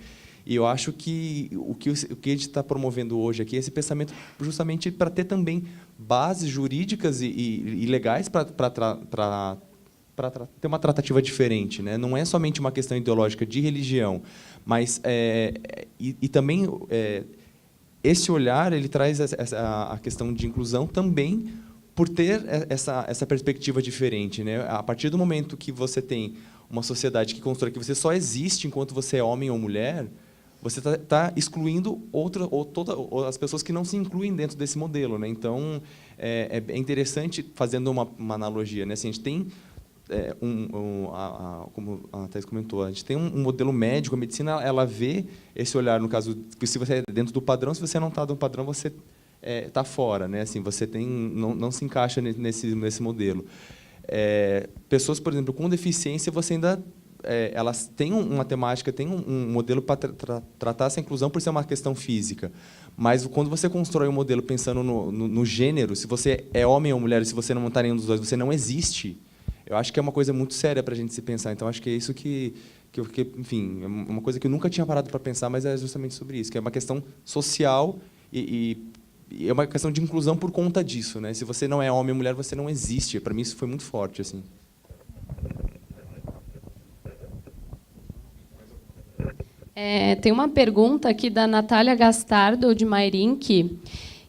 E eu acho que o que a gente está promovendo hoje aqui é esse pensamento justamente para ter também bases jurídicas e legais para ter uma tratativa diferente, né? Não é somente uma questão ideológica de religião, mas e também esse olhar ele traz a questão de inclusão também por ter essa perspectiva diferente, né? A partir do momento que você tem uma sociedade que constrói que você só existe enquanto você é homem ou mulher, você está excluindo todas as pessoas que não se incluem dentro desse modelo, né? Então é interessante, fazendo uma analogia, né? Assim, a gente tem como a Thais comentou, a gente tem um modelo médico, a medicina ela vê esse olhar, no caso, que se você é dentro do padrão, se você não está no padrão, você está fora, né? Assim, você não se encaixa nesse modelo. Pessoas, por exemplo, com deficiência, você ainda elas têm uma temática, têm um modelo para tratar essa inclusão por ser uma questão física. Mas quando você constrói um modelo pensando no gênero, se você é homem ou mulher, se você não está nenhum dos dois, você não existe. Eu acho que é uma coisa muito séria para a gente se pensar. Então, acho que é isso que enfim, é uma coisa que eu nunca tinha parado para pensar, mas é justamente sobre isso, que é uma questão social e é uma questão de inclusão por conta disso, né? Se você não é homem ou mulher, você não existe. Para mim, isso foi muito forte, assim. Tem uma pergunta aqui da Natália Gastardo, de Mairink,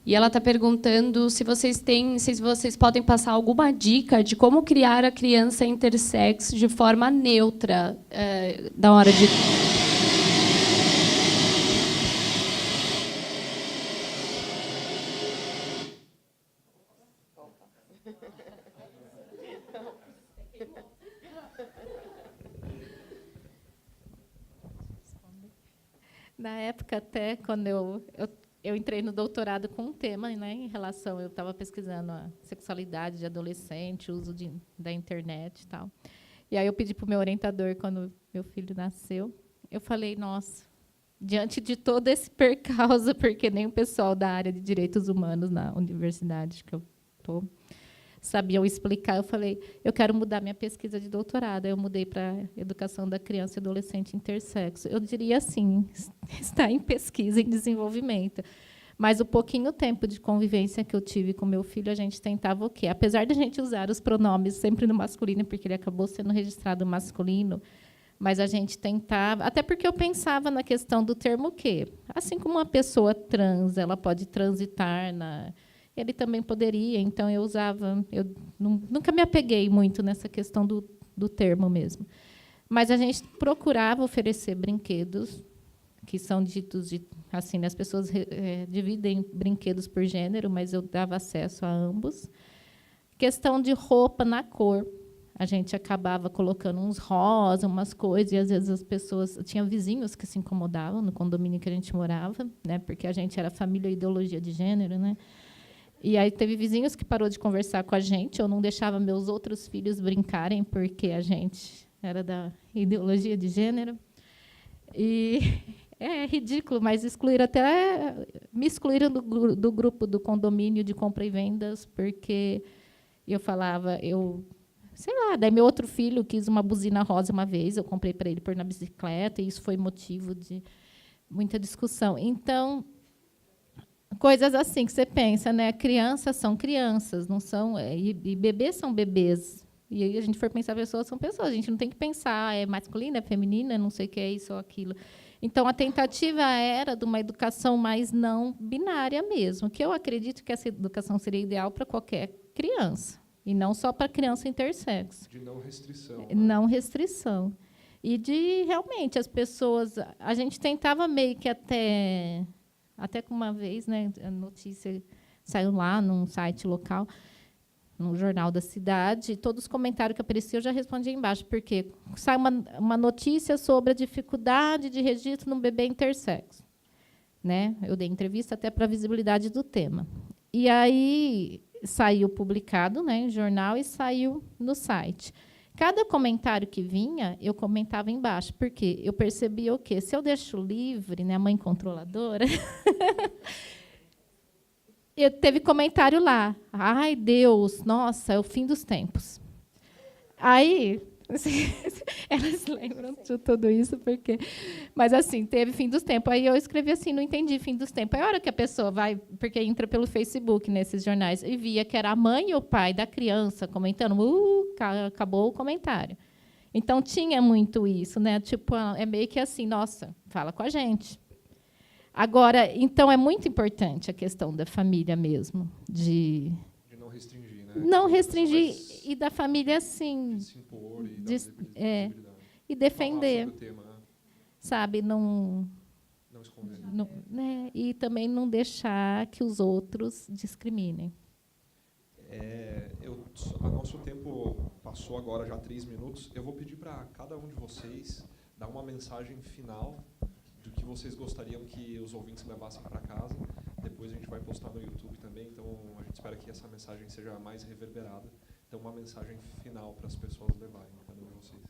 e ela está perguntando se vocês podem passar alguma dica de como criar a criança intersex de forma neutra na hora de... Na época, até quando eu entrei no doutorado com um tema, né, em relação, eu estava pesquisando a sexualidade de adolescente, o uso da internet e tal. E aí eu pedi para o meu orientador, quando meu filho nasceu, eu falei, nossa, diante de todo esse percalço, porque nem o pessoal da área de direitos humanos na universidade que eu estou sabiam explicar, eu falei, eu quero mudar minha pesquisa de doutorado. Eu mudei para educação da criança e adolescente intersexo. Eu diria assim, está em pesquisa, em desenvolvimento. Mas o pouquinho tempo de convivência que eu tive com meu filho, a gente tentava o quê? Apesar de a gente usar os pronomes sempre no masculino, porque ele acabou sendo registrado masculino, mas a gente tentava, até porque eu pensava na questão do termo quê? Assim como uma pessoa trans, ela pode transitar ele também poderia, então eu usava... Eu nunca me apeguei muito nessa questão do termo mesmo. Mas a gente procurava oferecer brinquedos, que são ditos... assim, as pessoas dividem brinquedos por gênero, mas eu dava acesso a ambos. Questão de roupa na cor. A gente acabava colocando uns rosa, umas coisas, e às vezes as pessoas... Tinha vizinhos que se incomodavam no condomínio que a gente morava, né, porque a gente era família e ideologia de gênero, né? E aí teve vizinhos que parou de conversar com a gente, eu não deixava meus outros filhos brincarem, porque a gente era da ideologia de gênero. E é ridículo, mas me excluíram do grupo do condomínio de compra e vendas, porque eu falava, sei lá, daí meu outro filho quis uma buzina rosa uma vez, eu comprei para ele pôr na bicicleta, e isso foi motivo de muita discussão. Então, coisas assim que você pensa, né? Crianças são crianças, não são, e bebês são bebês. E aí a gente for pensar, pessoas são pessoas. A gente não tem que pensar é masculina, é feminina, não sei o que é isso ou aquilo. Então, a tentativa era de uma educação mais não binária mesmo, que eu acredito que essa educação seria ideal para qualquer criança, e não só para criança intersexo. De não restrição. Né? Não restrição. E de, realmente, as pessoas... A gente tentava meio que até que uma vez, né, a notícia saiu lá num site local, no jornal da cidade, todos os comentários que apareciam eu já respondia embaixo, porque sai uma notícia sobre a dificuldade de registro no bebê intersexo. Né? Eu dei entrevista até para a visibilidade do tema. E aí saiu publicado, né, em jornal, e saiu no site. Cada comentário que vinha, eu comentava embaixo, porque eu percebia o quê? Se eu deixo livre, né, a mãe controladora... Teve comentário lá. Ai, Deus, nossa, é o fim dos tempos. Aí, elas lembram de tudo isso, porque... Mas, assim, teve fim dos tempos. Aí eu escrevi assim, não entendi fim dos tempos. Aí a hora que a pessoa vai, porque entra pelo Facebook, nesses jornais, e via que era a mãe e o pai da criança comentando, acabou o comentário. Então, tinha muito isso, né? Tipo, é meio que assim, nossa, fala com a gente. Agora, então, é muito importante a questão da família mesmo, de não restringir, né? Não restringir e da família, assim, de se impor e e defender, falar sobre o tema, né? Sabe, não esconder, né? E também não deixar que os outros discriminem. O nosso tempo passou agora já 3 minutos. Eu vou pedir para cada um de vocês dar uma mensagem final do que vocês gostariam que os ouvintes levassem para casa. Depois a gente vai postar no YouTube também, então a gente espera que essa mensagem seja mais reverberada. Então, uma mensagem final para as pessoas levarem, cada um de vocês.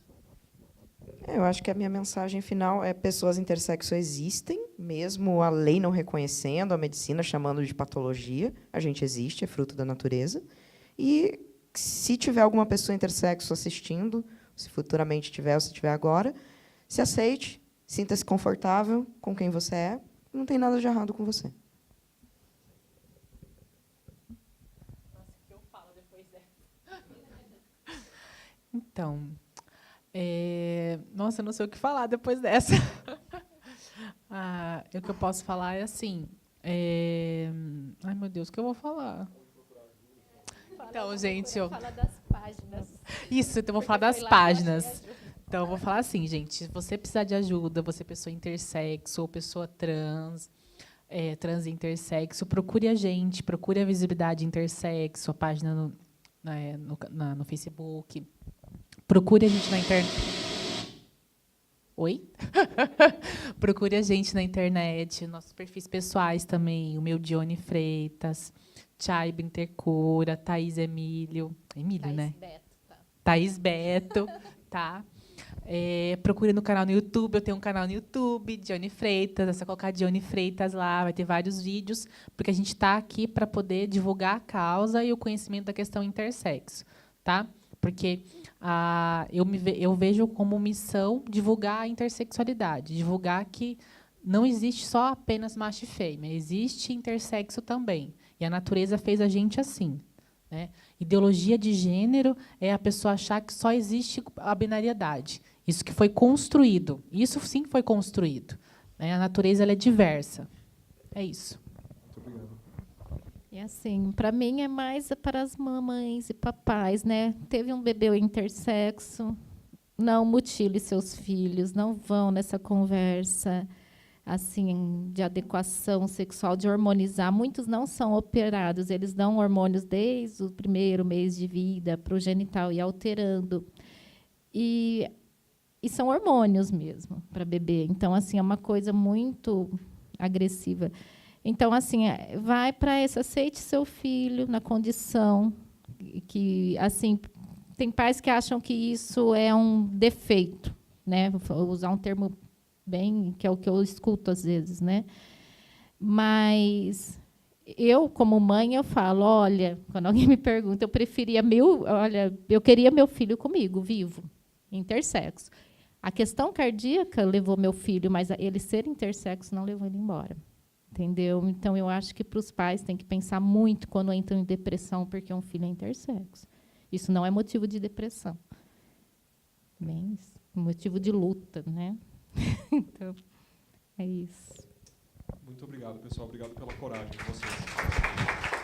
Eu acho que a minha mensagem final é: pessoas intersexo existem, mesmo a lei não reconhecendo, a medicina chamando de patologia. A gente existe, é fruto da natureza. E se tiver alguma pessoa intersexo assistindo, se futuramente tiver ou se tiver agora, se aceite, sinta-se confortável com quem você é, não tem nada de errado com você. Então, nossa, eu não sei o que falar depois dessa. O que eu posso falar é assim... Ai, meu Deus, o que eu vou falar? Então, gente... Fala das páginas. Isso, então eu vou falar das páginas. Então, eu vou falar assim, gente, se você precisar de ajuda, você é pessoa intersexo ou pessoa trans e intersexo, procure a gente, procure a Visibilidade Intersexo, a página no Facebook. Procure a gente na internet. Oi? Procure a gente na internet, nossos perfis pessoais também, o meu Dione Freitas, Chay Bintercura, Thaís Emílio, né? Beto, tá. Thaís Beto, tá? Procure no canal no YouTube, eu tenho um canal no YouTube, Dione Freitas, é só colocar Dione Freitas lá, vai ter vários vídeos, porque a gente está aqui para poder divulgar a causa e o conhecimento da questão intersexo, tá? Porque eu vejo como missão divulgar a intersexualidade, divulgar que não existe só apenas macho e fêmea, existe intersexo também, e a natureza fez a gente assim. Né? Ideologia de gênero é a pessoa achar que só existe a binariedade. Isso que foi construído. Isso sim foi construído. Né? A natureza ela é diversa. É isso. Muito obrigado. E assim, para mim é mais para as mamães e papais, né? Teve um bebê intersexo, não mutile seus filhos, não vão nessa conversa assim de adequação sexual, de hormonizar. Muitos não são operados, eles dão hormônios desde o primeiro mês de vida para o genital e alterando. E são hormônios mesmo para bebê. Então, assim, é uma coisa muito agressiva. Então, assim, vai para essa, aceite seu filho na condição que, assim, tem pais que acham que isso é um defeito, né? Vou usar um termo bem, que é o que eu escuto às vezes, né? Mas eu, como mãe, eu falo, olha, quando alguém me pergunta, eu queria meu filho comigo, vivo, intersexo. A questão cardíaca levou meu filho, mas ele ser intersexo não levou ele embora. Entendeu? Então, eu acho que para os pais tem que pensar muito quando entram em depressão porque um filho é intersexo. Isso não é motivo de depressão. Bem, motivo de luta, né? Então, é isso. Muito obrigado, pessoal. Obrigado pela coragem de vocês.